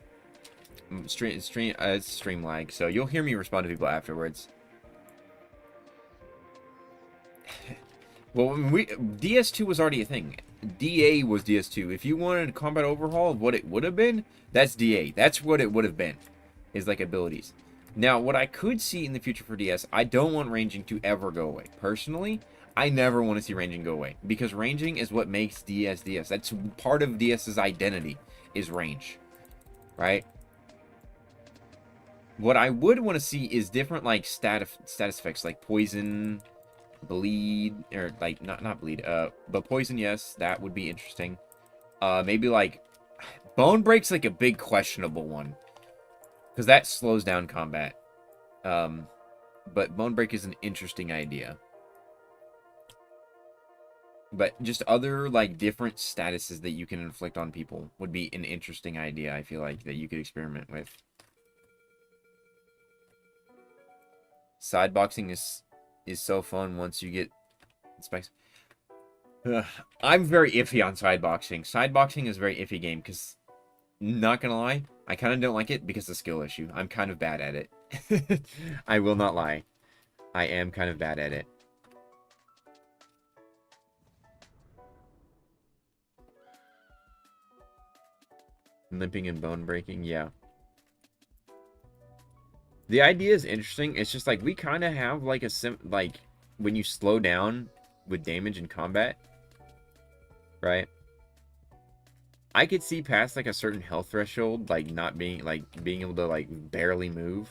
It's stream lag, so you'll hear me respond to people afterwards. Well, DS2 was already a thing. DA was DS2. If you wanted a combat overhaul of what it would have been, that's DA. That's what it would have been, is like abilities. Now, what I could see in the future for DS, I don't want ranging to ever go away. Personally, I never want to see ranging go away, because ranging is what makes DS DS. That's part of DS's identity, is range, right? What I would want to see is different, like, status effects, like poison, bleed, or, like, not bleed, but poison, yes, that would be interesting. Maybe, like, Bone Break's like a big questionable one. Because that slows down combat. But Bone Break is an interesting idea. But just other, like, different statuses that you can inflict on people would be an interesting idea, I feel like, that you could experiment with. Sideboxing is so fun once you get spikes. I'm very iffy on sideboxing. Sideboxing is a very iffy game, because, not gonna lie, I kind of don't like it because of skill issue. I'm kind of bad at it. I will not lie. I am kind of bad at it. Limping and bone breaking, yeah. The idea is interesting. It's just like we kind of have like like when you slow down with damage in combat, right? I could see past like a certain health threshold, like not being being able to like barely move,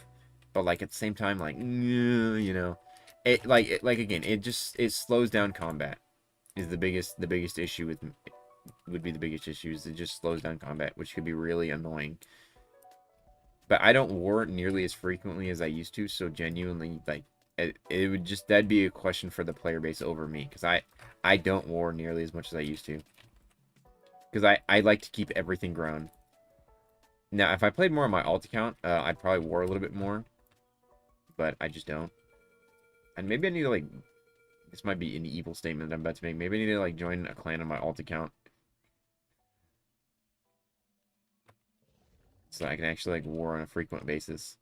but like at the same time, like you know, it like again, it slows down combat. Is the biggest issue with would be the biggest issue is it just slows down combat, which could be really annoying. But I don't war nearly as frequently as I used to, so genuinely, like, it would just, that'd be a question for the player base over me, because I don't war nearly as much as I used to. Because I like to keep everything grown. Now, if I played more on my alt account, I'd probably war a little bit more. But I just don't. And maybe I need to, like, this might be an evil statement that I'm about to make. Maybe I need to, like, join a clan on my alt account. So I can actually, like, war on a frequent basis.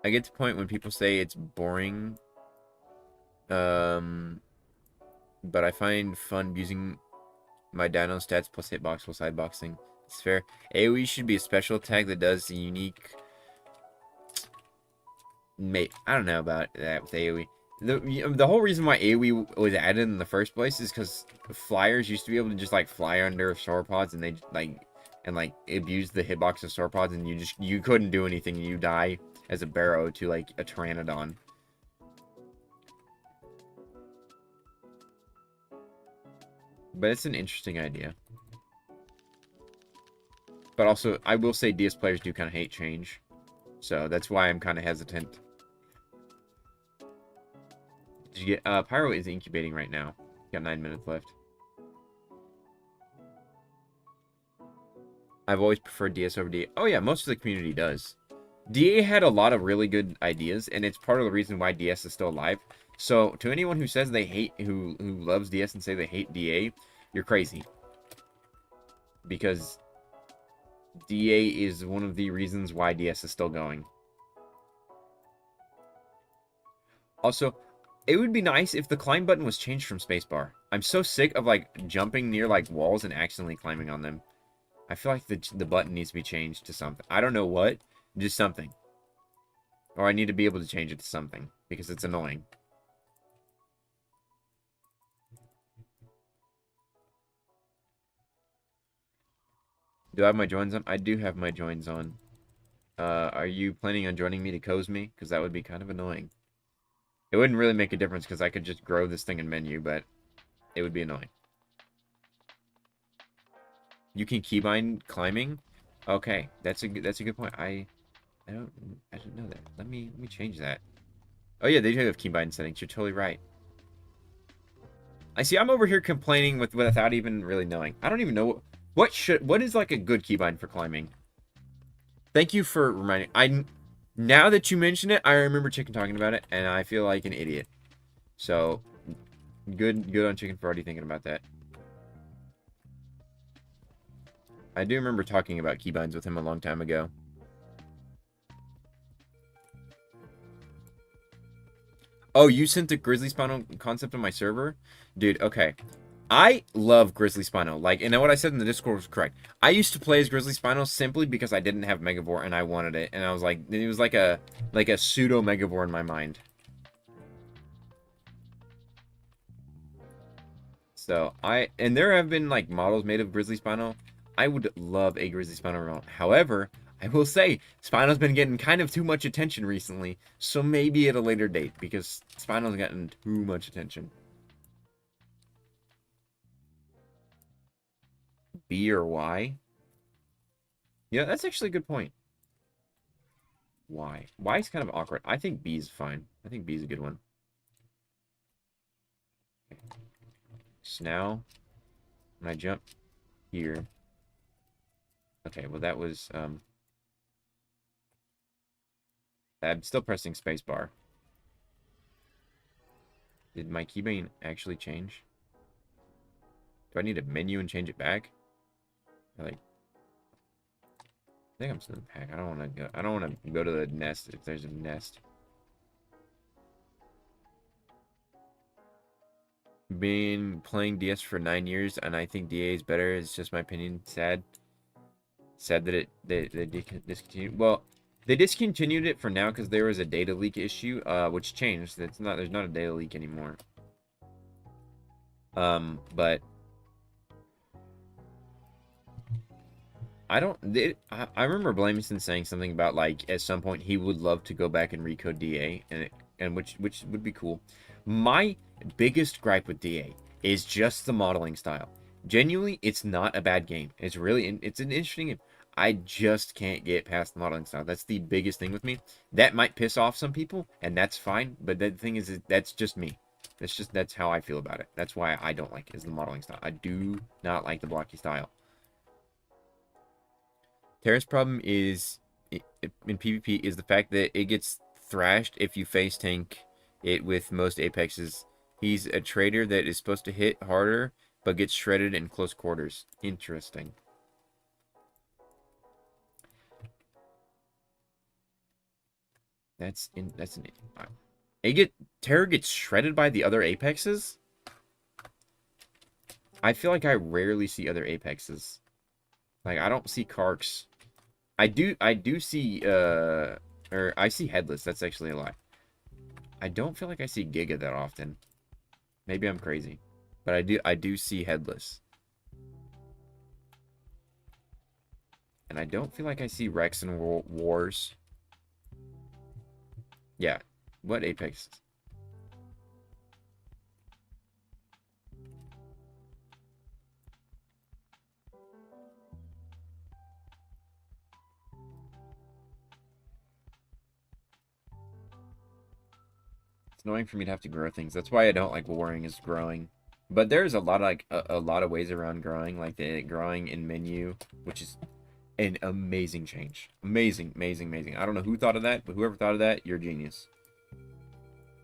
I get to the point when people say it's boring. But I find fun using my dino stats plus hitbox while sideboxing. It's fair. AoE should be a special attack that does a unique... Mate, I don't know about that with AoE. The whole reason why AoE was added in the first place is because flyers used to be able to just like fly under sauropods and they like abuse the hitbox of sauropods and you couldn't do anything and you die as a barrow to like a pteranodon. But it's an interesting idea. But also, I will say DS players do kind of hate change. So that's why I'm kind of hesitant. Did you get... Pyro is incubating right now. Got 9 minutes left. I've always preferred DS over DA. Oh yeah, most of the community does. DA had a lot of really good ideas, and it's part of the reason why DS is still alive. So, to anyone who says they hate... Who loves DS and say they hate DA, you're crazy. Because... DA is one of the reasons why DS is still going. Also, it would be nice if the climb button was changed from spacebar. I'm so sick of, like, jumping near, like, walls and accidentally climbing on them. I feel like the button needs to be changed to something. I don't know what, just something. Or I need to be able to change it to something, because it's annoying. Do I have my joins on? I do have my joins on. Are you planning on joining me to coz me? Because that would be kind of annoying. It wouldn't really make a difference because I could just grow this thing in menu, but it would be annoying. You can keybind climbing? Okay, that's a good point. I didn't know that. Let me change that. Oh yeah, they do have keybind settings. You're totally right. I see. I'm over here complaining without even really knowing. I don't even know what is like a good keybind for climbing. Thank you for reminding. Now that you mention it, I remember Chicken talking about it, and I feel like an idiot. So, good on Chicken for already thinking about that. I do remember talking about keybinds with him a long time ago. Oh, you sent the Grizzly Spinal concept on my server? Dude, okay. I love Grizzly Spinal. Like, and what I said in the Discord was correct. I used to play as Grizzly Spinal simply because I didn't have Megavore and I wanted it. And I was like, it was like a pseudo Megavore in my mind. So, and there have been like models made of Grizzly Spinal. I would love a Grizzly Spinal remote. However, I will say, Spinal's been getting kind of too much attention recently. So maybe at a later date because Spinal's gotten too much attention. B or Y? Yeah, that's actually a good point. Y. Y is kind of awkward. I think B is fine. I think B is a good one. Okay. So now, when I jump here... Okay, well that was... I'm still pressing spacebar. Did my keybind actually change? Do I need a menu and change it back? Or like, I think I'm still in the pack. I don't want to go. I don't want to go to the nest if there's a nest. Been playing DS for 9 years, and I think DA is better. It's just my opinion. Sad. Sad that they discontinued. Well, they discontinued it for now because there was a data leak issue, which changed. There's not a data leak anymore. But I remember Blamington saying something about like at some point he would love to go back and recode DA, and which would be cool. My biggest gripe with DA is just the modeling style. Genuinely, it's not a bad game. It's an interesting game. I just can't get past the modeling style. That's the biggest thing with me. That might piss off some people, and that's fine. But the thing is that's just me. That's how I feel about it. That's why I don't like it, is the modeling style. I do not like the blocky style. Terra's problem is in PvP is the fact that it gets thrashed if you face tank it with most apexes. He's a trader that is supposed to hit harder but gets shredded in close quarters. Interesting. Terra gets shredded by the other apexes? I feel like I rarely see other apexes. Like I don't see Karks. I do see or I see Headless. That's actually a lie. I don't feel like I see Giga that often. Maybe I'm crazy. But I do see Headless. And I don't feel like I see Rex in Wars. Yeah. What Apex? It's annoying for me to have to grow things. That's why I don't like warring is growing. But there's a lot of like a lot of ways around growing, like the growing in menu, which is an amazing change. Amazing, amazing, amazing. I don't know who thought of that, but whoever thought of that, you're a genius.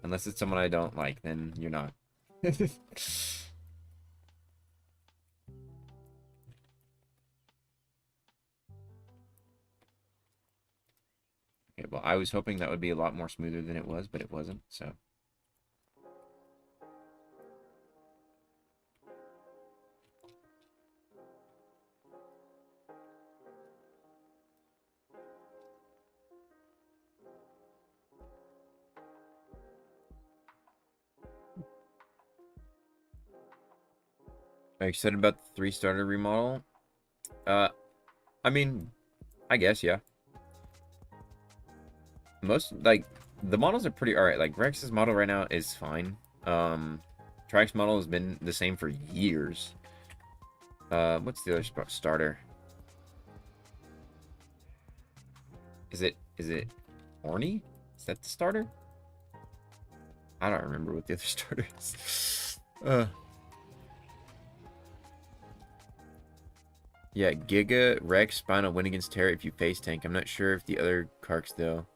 Unless it's someone I don't like, then you're not. Okay, well, I was hoping that would be a lot more smoother than it was, but it wasn't, so. Are you excited about the 3-starter remodel? I mean, I guess, yeah. Most, like, the models are pretty alright. Like, Rex's model right now is fine. Track's model has been the same for years. What's the other starter? Is it Orny? Is that the starter? I don't remember what the other starter is. Yeah, Giga, Rex, Spino win against Terra if you face tank. I'm not sure if the other Karks, though.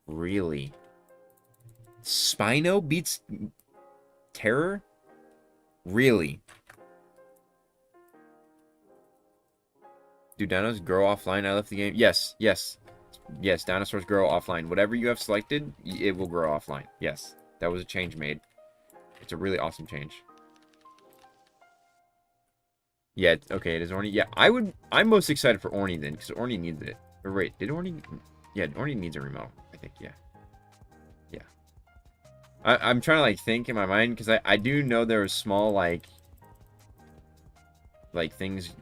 Really? Spino beats Terror? Really? Do dinos grow offline? I left the game. Yes, yes. Yes, dinosaurs grow offline. Whatever you have selected, it will grow offline. Yes, that was a change made. It's a really awesome change. Yeah, okay, it is Orny. Yeah, I'm most excited for Orny then, because Orny needs it. Or wait, did Orny? Yeah, Orny needs a remodel, I think, yeah. Yeah. I'm trying to, like, think in my mind, because I do know there was small, like, things,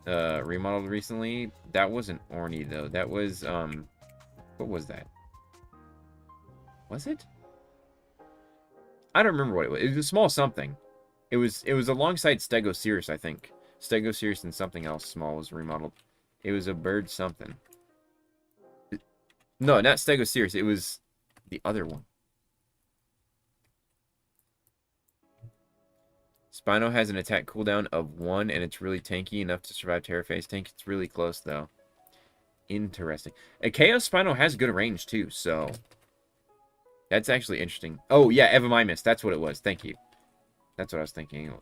remodeled recently. That wasn't Orny, though. That was, what was that? Was it? I don't remember what it was. It was a small something. It was alongside Stegosaurus, I think. Stegosaurus and something else small was remodeled. It was a bird something. No, not Stegosaurus. It was the other one. Spino has an attack cooldown of 1, and it's really tanky enough to survive Terra Phase tank. It's really close, though. Interesting. A Chaos Spino has good range, too, so... That's actually interesting. Oh, yeah, Evanikus. That's what it was. Thank you. That's what I was thinking.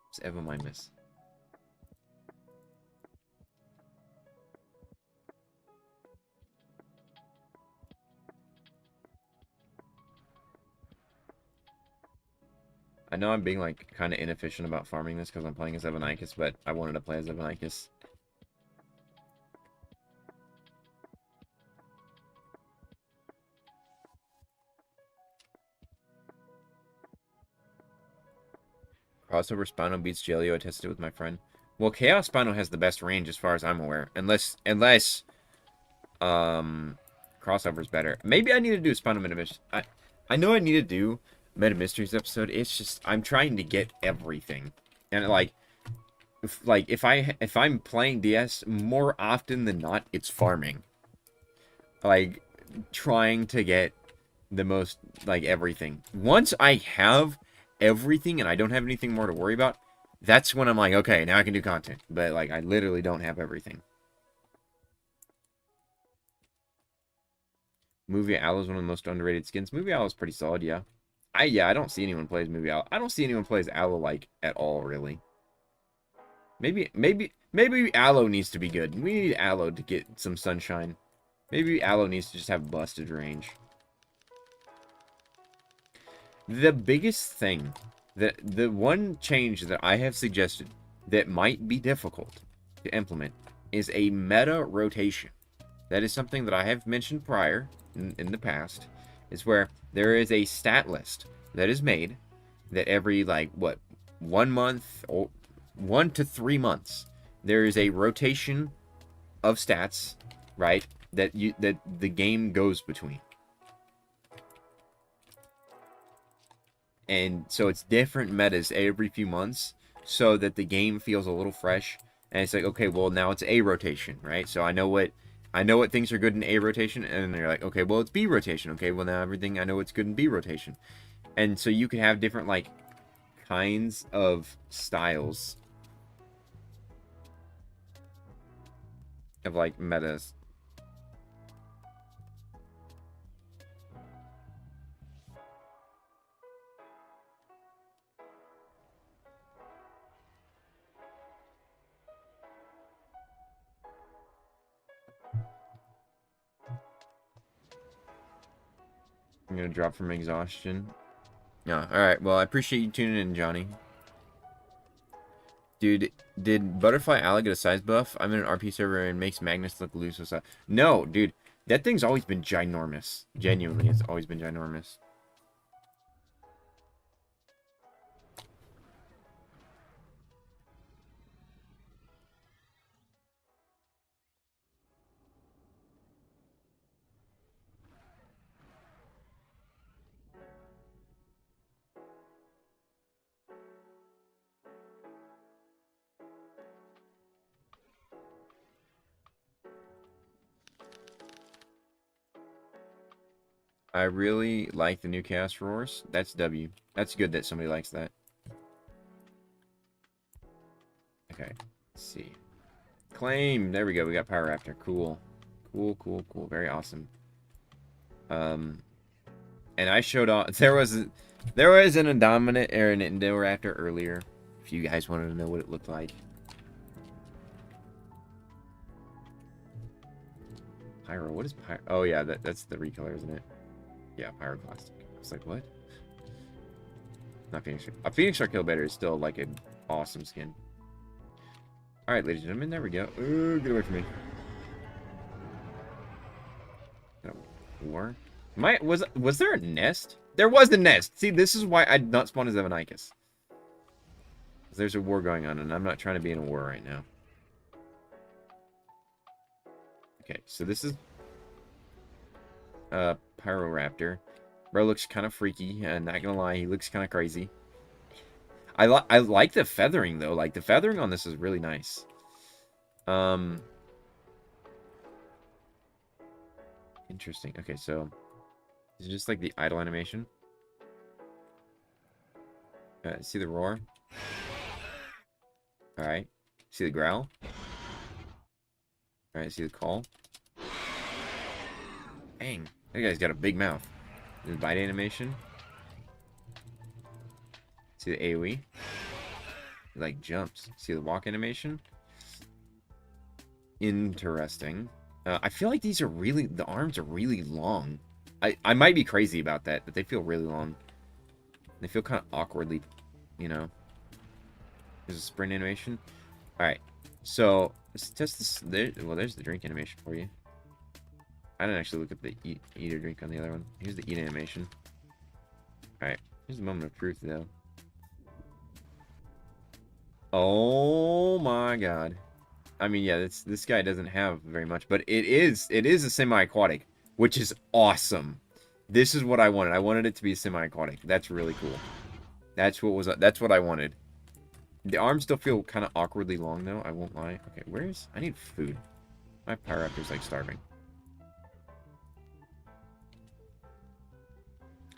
It's Evanikus. I know I'm being, like, kind of inefficient about farming this because I'm playing as Evanikus, but I wanted to play as Evanikus. Crossover Spino beats Jelio. I tested it with my friend. Well, Chaos Spino has the best range as far as I'm aware. Unless Crossover's better. Maybe I need to do a Spino Meta Mysteries. I know I need to do Meta Mysteries episode. It's just I'm trying to get everything. And if I'm playing DS, more often than not, it's farming. Like trying to get the most, like, everything. Once I have everything and I don't have anything more to worry about, that's when I'm like, okay, now I can do content. But, like, I literally don't have everything. Movie Owl is one of the most underrated skins. Movie Owl is pretty solid, yeah. I don't see anyone play as Movie Owl. I don't see anyone play as Owl, like, at all, really. Maybe Aloe needs to be good. We need Aloe to get some sunshine. Maybe Aloe needs to just have busted range. The biggest thing, the one change that I have suggested that might be difficult to implement is a meta rotation. That is something that I have mentioned prior in the past, is where there is a stat list that is made that every, like, what, 1 month or 1 to 3 months, there is a rotation of stats, right, that the game goes between. And so it's different metas every few months so that the game feels a little fresh. And it's like, okay, well, now it's A rotation, right? So I know what things are good in A rotation, and then they're like, okay, well, it's B rotation. Okay, well, now everything I know it's good in B rotation. And so you can have different, like, kinds of styles of, like, metas. I'm gonna drop from exhaustion. Yeah, alright, well, I appreciate you tuning in, Johnny. Dude, did Butterfly Owl get a size buff? I'm in an RP server and makes Magnus look loose with size. No, dude, that thing's always been ginormous. Genuinely, it's always been ginormous. I really like the new Chaos Roars. That's W. That's good that somebody likes that. Okay, let's see. Claim. There we go. We got Pyroraptor. Cool. Cool, cool, cool. Very awesome. And I showed off. There was an Indominate or an Indoraptor earlier. If you guys wanted to know what it looked like. Pyro. What is Pyro? Oh yeah, that's the recolor, isn't it? Yeah, Pyroclastic. I was like, what? Not Phoenix Shark. A Phoenix Shark Killbetter is still, like, an awesome skin. Alright, ladies and gentlemen, there we go. Ooh, get away from me. War? Was there a nest? There was a nest! See, this is why I did not spawn as Evanikus. There's a war going on, and I'm not trying to be in a war right now. Okay, so this is Pyroraptor. Bro looks kind of freaky, and not gonna lie, he looks kind of crazy. I like the feathering though. Like the feathering on this is really nice. Interesting. Okay, so is it just like the idle animation? See the roar? Alright. See the growl? Alright, see the call? Dang. That guy's got a big mouth. The bite animation? See the AoE? He, like, jumps. See the walk animation? Interesting. I feel like these are really... The arms are really long. I might be crazy about that, but they feel really long. They feel kind of awkwardly, you know. There's a sprint animation. Alright. So, let's test this. Well, there's the drink animation for you. I didn't actually look at the eat or drink on the other one. Here's the eat animation. Alright. Here's the moment of truth, though. Oh my god. I mean, yeah, this guy doesn't have very much, but it is a semi-aquatic, which is awesome. This is what I wanted. I wanted it to be semi-aquatic. That's really cool. That's what I wanted. The arms still feel kind of awkwardly long, though. I won't lie. Okay, I need food. My Pyroraptor's, like, starving.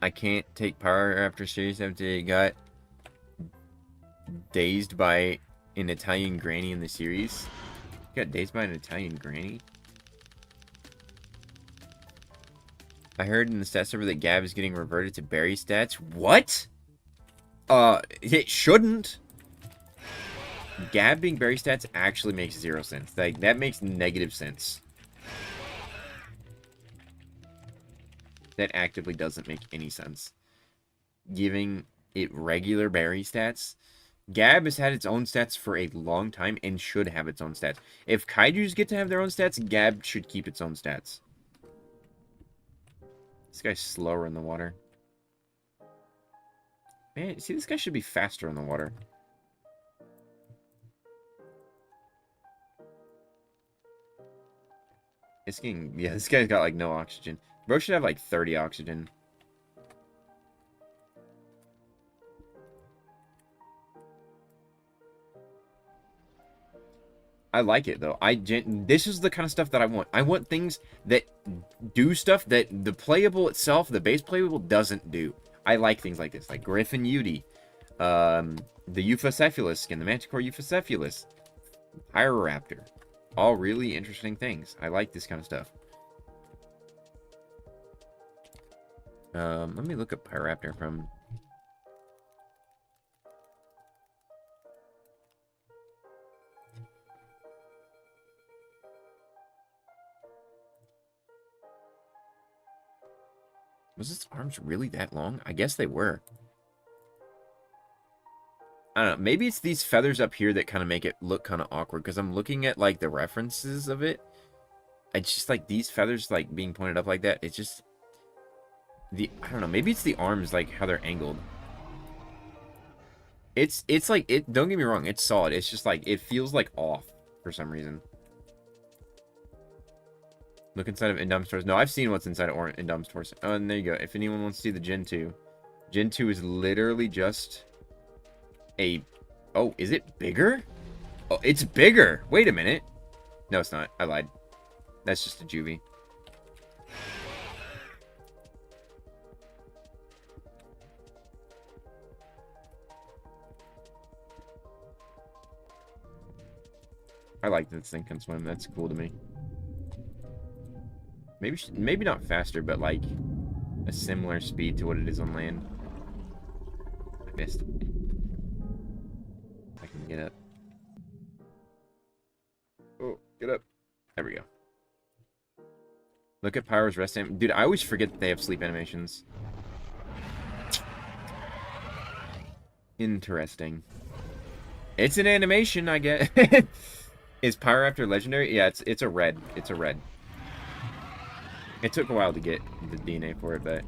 I can't take Pyroraptor serious after it got dazed by an Italian granny in the series. You got dazed by an Italian granny? I heard in the stat server that Gab is getting reverted to BARY stats. What? It shouldn't. Gab being BARY stats actually makes 0 sense. Like, that makes negative sense. That actively doesn't make any sense. Giving it regular BARY stats. Gab has had its own stats for a long time and should have its own stats. If Kaijus get to have their own stats, Gab should keep its own stats. This guy's slower in the water. Man, see, this guy should be faster in the water. It's getting... Yeah, this guy's got, like, no oxygen. Bro should have, like, 30 oxygen. I like it, though. This is the kind of stuff that I want. I want things that do stuff that the playable itself, the base playable, doesn't do. I like things like this. Like Griffin Yudi. The Euphocephalus skin. The Manticore Euphocephalus. Pyroraptor. All really interesting things. I like this kind of stuff. Let me look up Pyroraptor from... Was its arms really that long? I guess they were. I don't know. Maybe it's these feathers up here that kind of make it look kind of awkward. Because I'm looking at, like, the references of it. It's just, like, these feathers, like, being pointed up like that. It's just... I don't know. Maybe it's the arms, like, how they're angled. It's like... Don't get me wrong. It's solid. It's just, like, it feels, like, off for some reason. Look inside of Indom's No, I've seen what's inside of Indom's torso. Oh, and there you go. If anyone wants to see the Gen 2. Gen 2 is literally just a... Oh, is it bigger? Oh, it's bigger! Wait a minute. No, it's not. I lied. That's just a juvie. I like that this thing can swim. That's cool to me. Maybe not faster, but like a similar speed to what it is on land. I missed. I can get up. Oh, get up. There we go. Look at Pyro's rest anim. Dude, I always forget that they have sleep animations. Interesting. It's an animation, I guess. Is Pyroraptor legendary? Yeah, it's a red. It's a red. It took a while to get the DNA for it, but...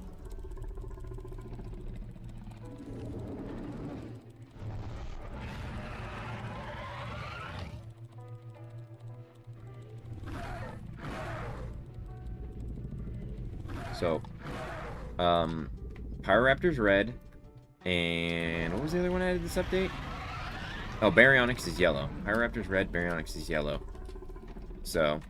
So, Pyroraptor's red, And what was the other one added this update? Oh, Baryonyx is yellow. Pyroraptor's red, Baryonyx is yellow. So.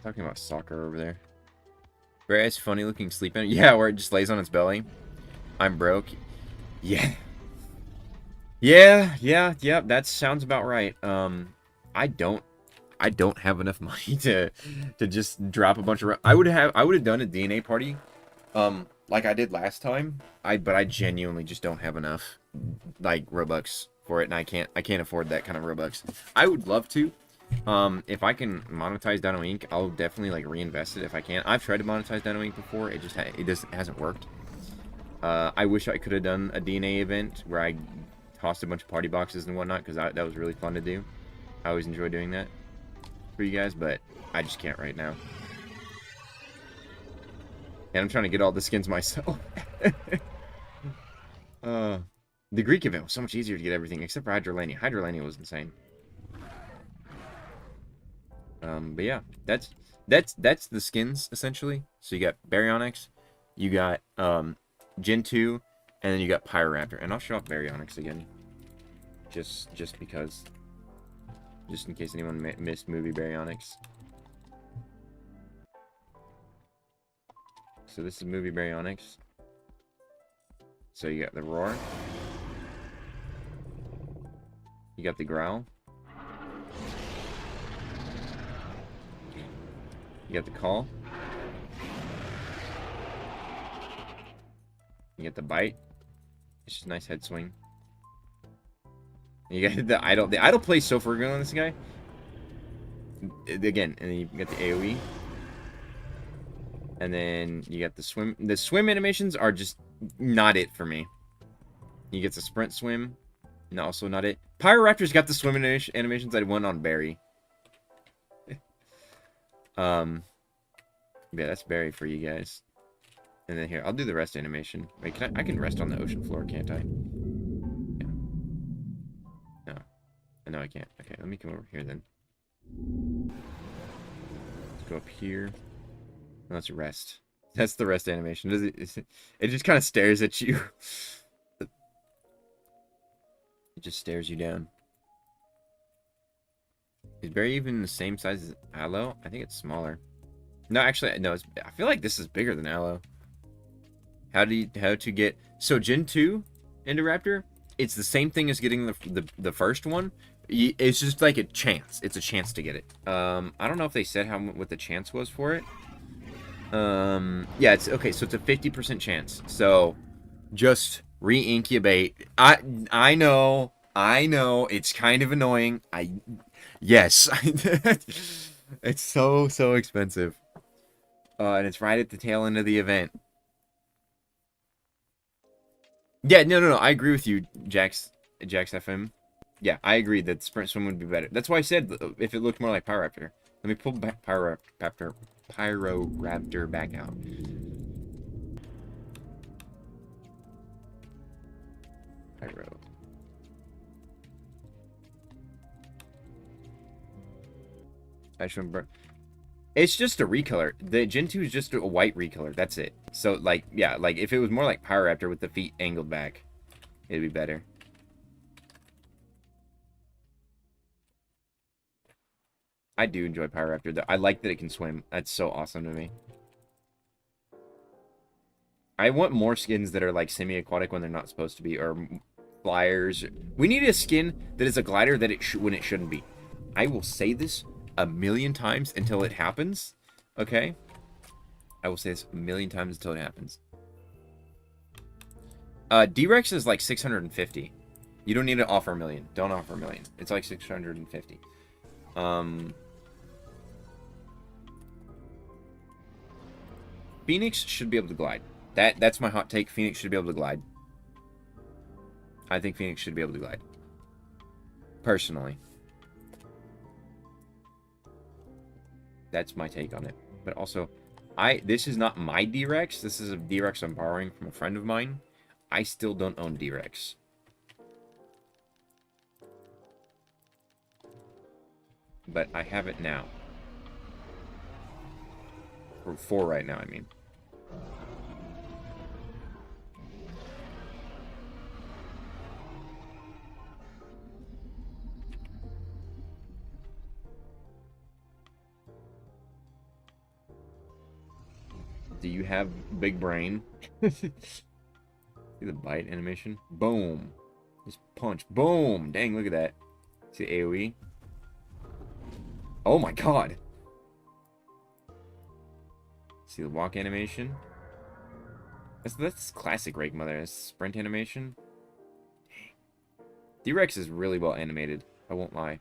Talking about soccer over there. Very nice, funny looking sleep animal. Yeah, where it just lays on its belly. I'm broke. Yeah. Yeah, that sounds about right. I don't have enough money to just drop a bunch of I would have done a DNA party like I did last time. But I genuinely just don't have enough like Robux for it, and I can't afford that kind of Robux. I would love to. If I can monetize Dino Inc., I'll definitely like reinvest it if I can. I've tried to monetize Dino Inc. before. It hasn't worked. I wish I could have done a DNA event where I tossed a bunch of party boxes and whatnot, because that was really fun to do. I always enjoy doing that for you guys, but I just can't right now. And I'm trying to get all the skins myself. The Greek event was so much easier to get everything, except for Hydrolania. Hydrolania was insane. But yeah, that's the skins essentially. So you got Baryonyx, you got Gen 2, and then you got Pyroraptor. And I'll show off Baryonyx again, just because, just in case anyone missed movie Baryonyx. So this is movie Baryonyx. So you got the roar, you got the growl. You got the call. You get the bite. It's just a nice head swing. You got the idle. The idle plays so freaking on this guy. Again, and then you got the AoE. And then you got the swim. The swim animations are just not it for me. You get the sprint swim. And also not it. Pyroraptor's got the swim animations I want on BARY. Yeah, that's BARY for you guys. And then here, I'll do the rest animation. Wait, I can rest on the ocean floor, can't I? Yeah. No, I can't. Okay, let me come over here then. Let's go up here. No, let's rest. That's the rest animation. It just kind of stares at you. It just stares you down. Is BARY even the same size as Aloe? I think it's smaller. No, actually, no. I feel like this is bigger than Aloe. How to get... So, Gen 2 Indoraptor, it's the same thing as getting the first one. It's just like a chance. It's a chance to get it. I don't know if they said what the chance was for it. Yeah, it's... Okay, so it's a 50% chance. So, just re-incubate. I know. It's kind of annoying. Yes. It's so expensive. And it's right at the tail end of the event. Yeah, no. I agree with you, Jax FM. Yeah, I agree that sprint swim would be better. That's why I said if it looked more like Pyroraptor. Let me pull back Pyroraptor back out. Pyro. I should remember. It's just a recolor. The Gen 2 is just a white recolor. That's it. So, like, yeah, like, if it was more like Pyroraptor with the feet angled back, it'd be better. I do enjoy Pyroraptor. I like that it can swim. That's so awesome to me. I want more skins that are, like, semi-aquatic when they're not supposed to be, or flyers. We need a skin that is a glider that when it shouldn't be. I will say this a million times until it happens. Okay? I will say this a million times until it happens. D-Rex is like 650. You don't need to offer a million. Don't offer a million. It's like 650. Phoenix should be able to glide. That's my hot take. Phoenix should be able to glide. I think Phoenix should be able to glide. Personally. That's my take on it. But also, this is not my D-Rex. This is a D-Rex I'm borrowing from a friend of mine. I still don't own D-Rex. but I have it now. Or 4 right now, I mean. Do you have big brain? See the bite animation? Boom. Just punch. Boom. Dang, look at that. See AoE? Oh my god. See the walk animation? That's classic Rake Mother. That's sprint animation. D-Rex is really well animated. I won't lie.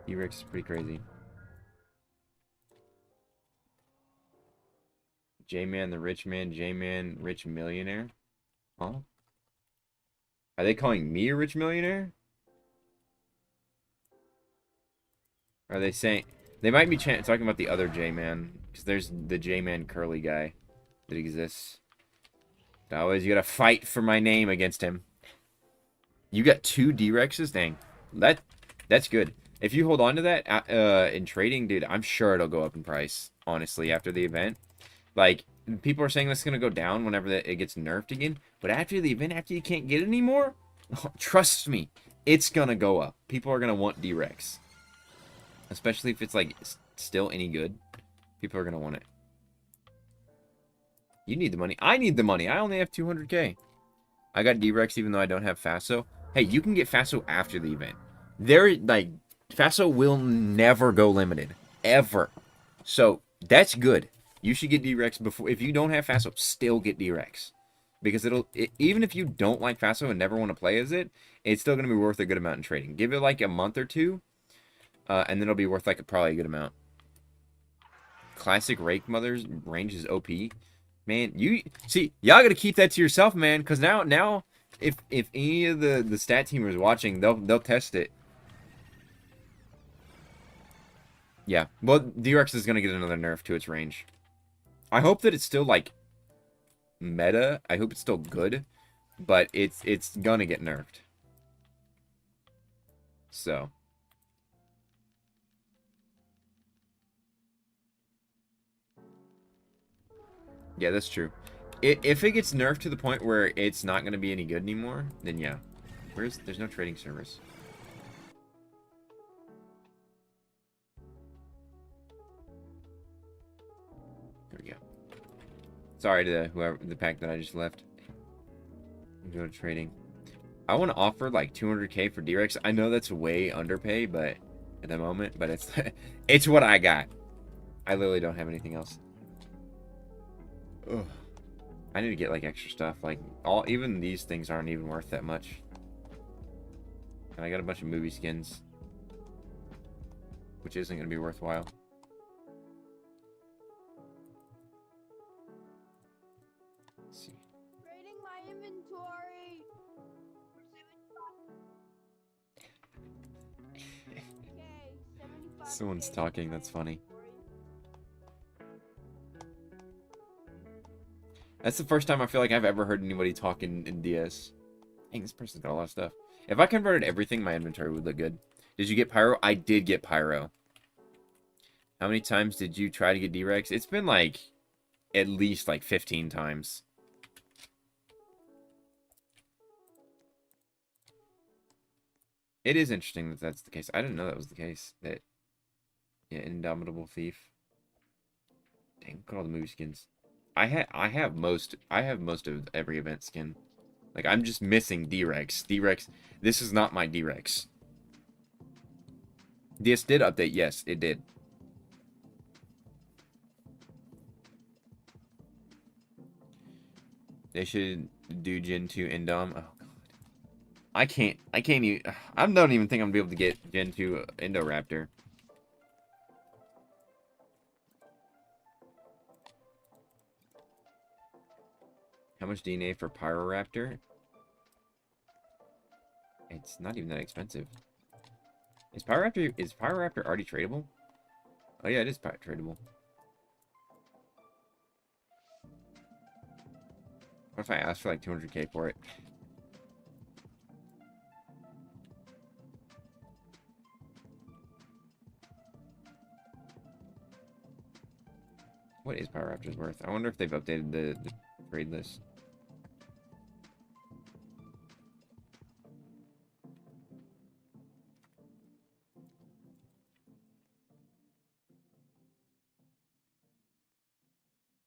D-Rex is pretty crazy. J-Man the Rich Man, J-Man Rich Millionaire? Huh? Are they calling me a rich millionaire? Are they saying... They might be talking about the other J-Man. Because there's the J-Man curly guy that exists. But always, you gotta fight for my name against him. You got 2 D-Rexes? Dang. That's good. If you hold on to that in trading, dude, I'm sure it'll go up in price, honestly, after the event. Like, people are saying that's going to go down whenever it gets nerfed again. But after the event, after you can't get it anymore, trust me, it's going to go up. People are going to want D-Rex. Especially if it's, like, still any good. People are going to want it. You need the money. I need the money. I only have 200k. I got D-Rex even though I don't have Faso. Hey, you can get Faso after the event. Faso will never go limited. Ever. So, that's good. You should get D-Rex before. If you don't have Faso, still get D-Rex. Because even if you don't like Faso and never want to play as it, it's still going to be worth a good amount in trading. Give it like a month or two, and then it'll be worth like probably a good amount. Classic Rake Mother's range is OP. Man, y'all got to keep that to yourself, man. Because now, if any of the stat teamers watching, they'll test it. Yeah, well, D-Rex is going to get another nerf to its range. I hope that it's still, like, meta. I hope it's still good. But it's gonna get nerfed. So. Yeah, that's true. If it gets nerfed to the point where it's not going to be any good anymore, then yeah. There's no trading service. There we go. Sorry to the pack that I just left. Go to trading. I want to offer like 200k for D-Rex. I know that's way underpay, but at the moment, but it's it's what I got. I literally don't have anything else. Ugh. I need to get like extra stuff. Like even these things aren't even worth that much. And I got a bunch of movie skins, which isn't going to be worthwhile. Let's see. Rating my inventory. Someone's talking. That's funny. That's the first time I feel like I've ever heard anybody talk in DS. Dang, this person's got a lot of stuff. If I converted everything, my inventory would look good. Did you get Pyro? I did get Pyro. How many times did you try to get D-Rex? It's been like at least like 15 times. It is interesting that that's the case. I didn't know that was the case. That, yeah, Indomitable Thief. Dang, look at all the movie skins. I have most of every event skin. Like, I'm just missing D-Rex. D-Rex, this is not my D-Rex. DS did update, yes, it did. They should do Gen 2 Indom. Oh, God. I can't even, I don't even think I'm gonna be able to get Gen 2 Indoraptor. How much DNA for Pyroraptor? It's not even that expensive. Is Pyroraptor already tradable? Oh yeah, it is tradable. What if I ask for like 200k for it? What is Pyroraptor's worth? I wonder if they've updated the trade list.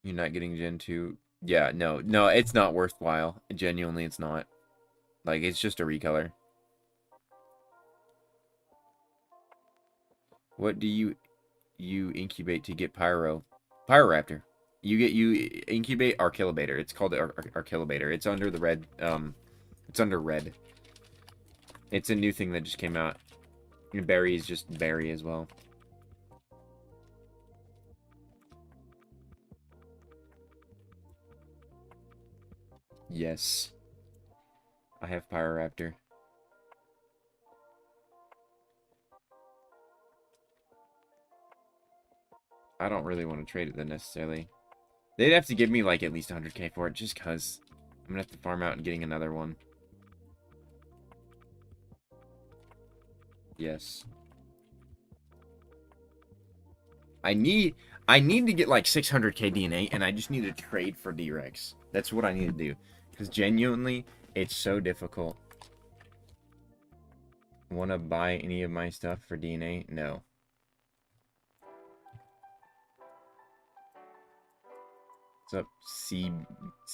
You're not getting Gen 2. Yeah, no, it's not worthwhile. Genuinely, it's not. Like, it's just a recolor. What do you incubate to get Pyroraptor? You incubate Archelibator. It's called the Archelibator. It's under the red. It's under red. It's a new thing that just came out. And BARY is just BARY as well. Yes. I have Pyroraptor. I don't really want to trade it then necessarily. They'd have to give me like at least 100k for it just because I'm going to have to farm out and getting another one. Yes. I need to get like 600k DNA and I just need to trade for D-Rex. That's what I need to do. Because genuinely, it's so difficult. Want to buy any of my stuff for DNA? No. What's up,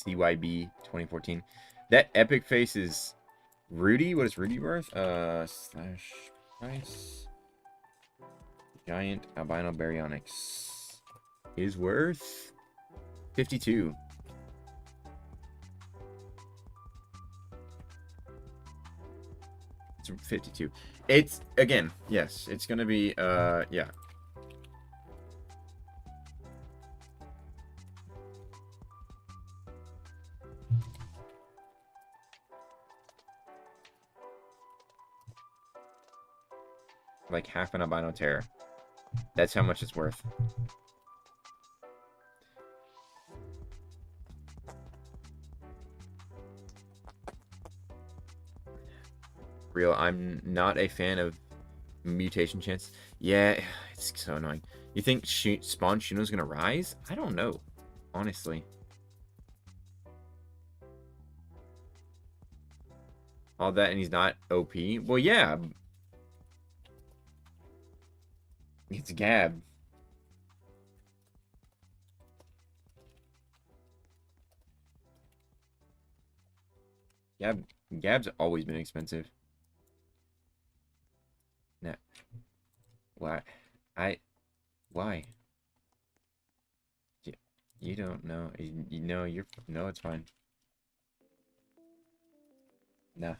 CYB 2014? That epic face is Rudy. What is Rudy worth? Slash price. Giant albino Baryonyx is worth 52. It's 52. It's again, yes, it's gonna be yeah. Like half an albino terror. That's how much it's worth. Real, I'm not a fan of mutation chance. Yeah, it's so annoying. You think Spawn Shuno's gonna rise? I don't know, honestly. All that and he's not OP? Well, yeah. It's Gab. Gab's always been expensive. No. Why? Why? You don't know. You know, no, it's fine. Nah.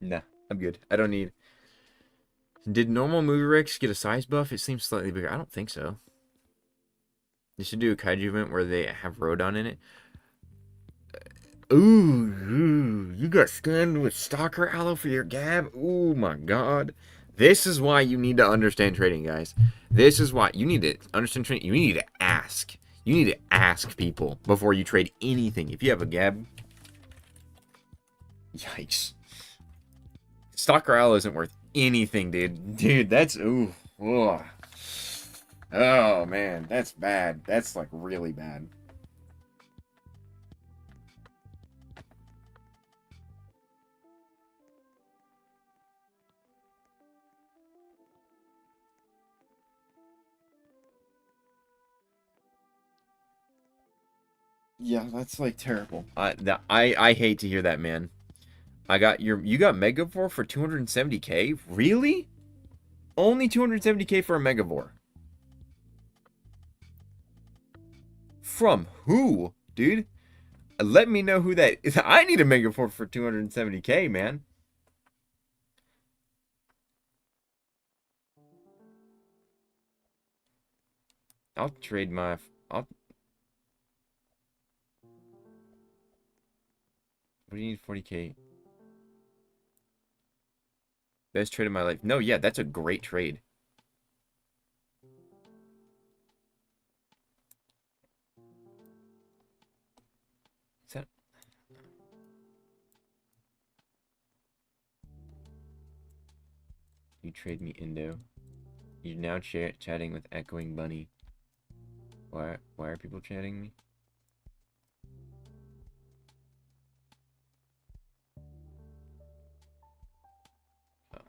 Nah, I'm good. I don't need... Did normal movie Rex get a size buff? It seems slightly bigger. I don't think so. They should do a kaiju event where they have Rodon in it. Ooh, you got scanned with Stalker Aloe for your Gab? Oh my god. This is why you need to understand trading, guys. This is why you need to understand trading. You need to ask. You need to ask people before you trade anything. If you have a Gab... Yikes. Stalker Aloe isn't worth anything, dude. Dude, that's... Ooh. Ugh. Oh, man. That's bad. That's, like, really bad. Yeah, that's, like, terrible. I hate to hear that, man. You got Megavore for 270k? Really? Only 270k for a Megavore. From who, dude? Let me know who that is. I need a Megavore for 270k, man. I'll trade my... What do you need 40k? Best trade of my life. No, yeah, that's a great trade. Is that... You trade me Indo. You're now chatting with Echoing Bunny. Why are people chatting me? Oh.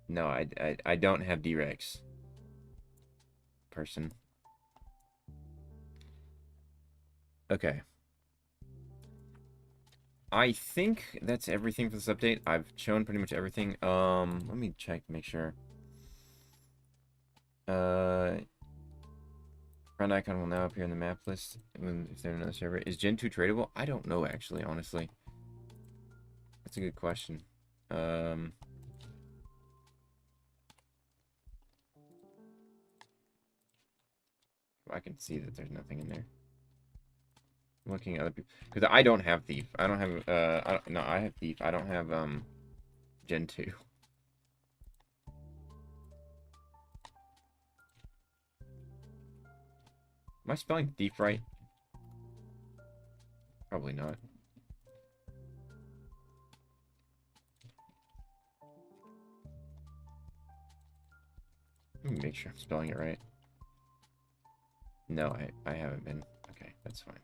No, I don't have D-Rex. Person. Okay. I think that's everything for this update. I've shown pretty much everything. Let me check to make sure. Front icon will now appear in the map list if they're in another server. Is Gen 2 tradable? I don't know, actually, honestly. That's a good question. I can see that there's nothing in there. I'm looking at other people because I don't have Thief. I don't have no, I have Thief. I don't have Gen 2. Am I spelling Thief right? Probably not. Let me make sure I'm spelling it right. No, I haven't been. Okay, that's fine.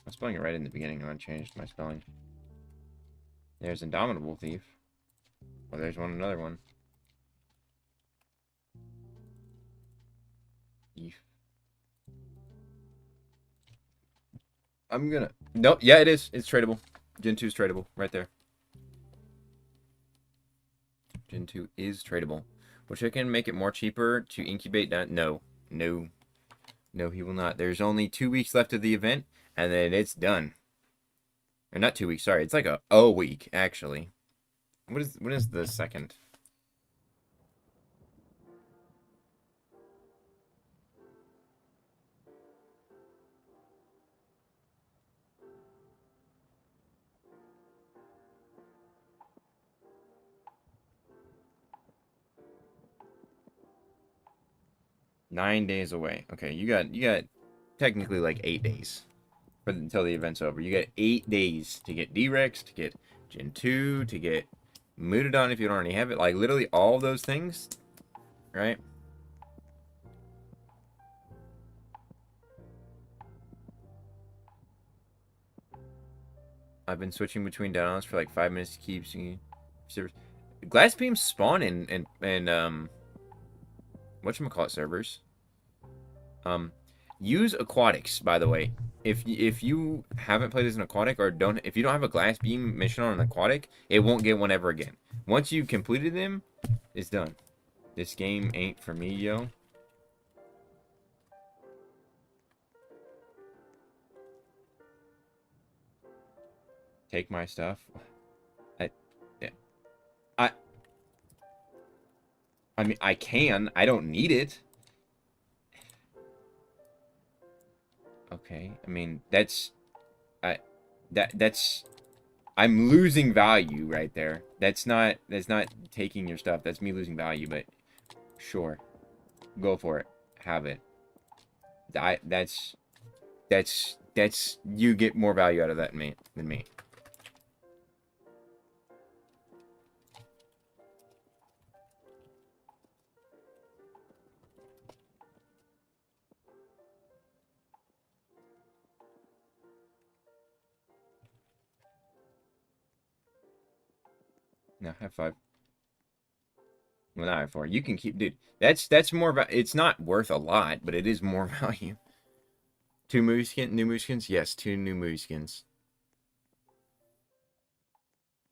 I'm spelling it right in the beginning. I haven't changed my spelling. There's Indomitable Thief. Oh, there's another one. Thief. I'm gonna... Nope, yeah, it is. It's tradable. Gen 2 is tradable. Right there. Gen 2 is tradable. Which I can make it more cheaper to incubate that. No. No. No, he will not. There's only 2 weeks left of the event, and then it's done. Or not 2 weeks, sorry. It's like a week, actually. What is the second? Nine days away. Okay, you got technically like 8 days until the event's over. You got 8 days to get D-Rex, to get Gen 2, to get Moododon if you don't already have it. Like literally all of those things, right? I've been switching between downs for like 5 minutes to keep seeing servers. Glass beams spawn in whatchamacallit servers. Use aquatics, by the way. If you haven't played as an aquatic or if you don't have a glass beam mission on an aquatic, it won't get one ever again. Once you completed them, it's done. This game ain't for me, yo. Take my stuff. I mean, I can. I don't need it. Okay. I mean, that's I'm losing value right there. That's not taking your stuff. That's me losing value, but sure. Go for it. Have it. That's you get more value out of that than me. No, have 5. Well, not have 4. You can keep, dude. That's more. It's not worth a lot, but it is more value. 2 new movie skins. Yes, 2 new movie skins.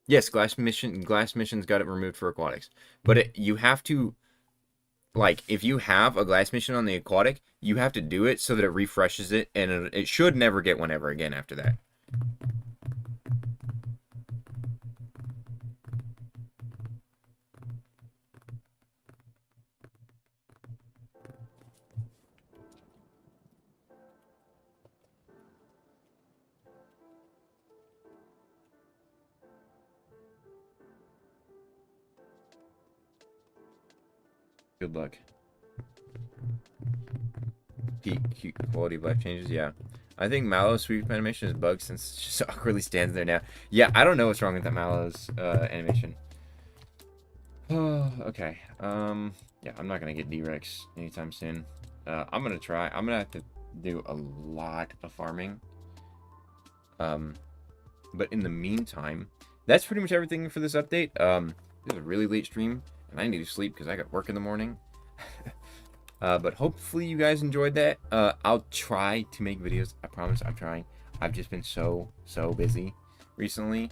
Yes, glass missions got it removed for aquatics, but you have to, like, if you have a glass mission on the aquatic, you have to do it so that it refreshes it, and it should never get one ever again after that. Good luck. Peak quality of life changes, yeah. I think Mallow's sweep animation is bugged since it just awkwardly stands there now. Yeah, I don't know what's wrong with that Mallow's animation. Okay. Yeah, I'm not gonna get D-Rex anytime soon. I'm gonna try. I'm gonna have to do a lot of farming. But in the meantime, that's pretty much everything for this update. This is a really late stream, and I need to sleep because I got work in the morning. But hopefully you guys enjoyed that. I'll try to make videos. I promise I'm trying. I've just been so busy recently.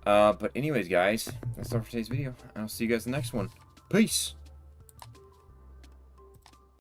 But anyways, guys, that's all for today's video. I'll see you guys in the next one. Peace!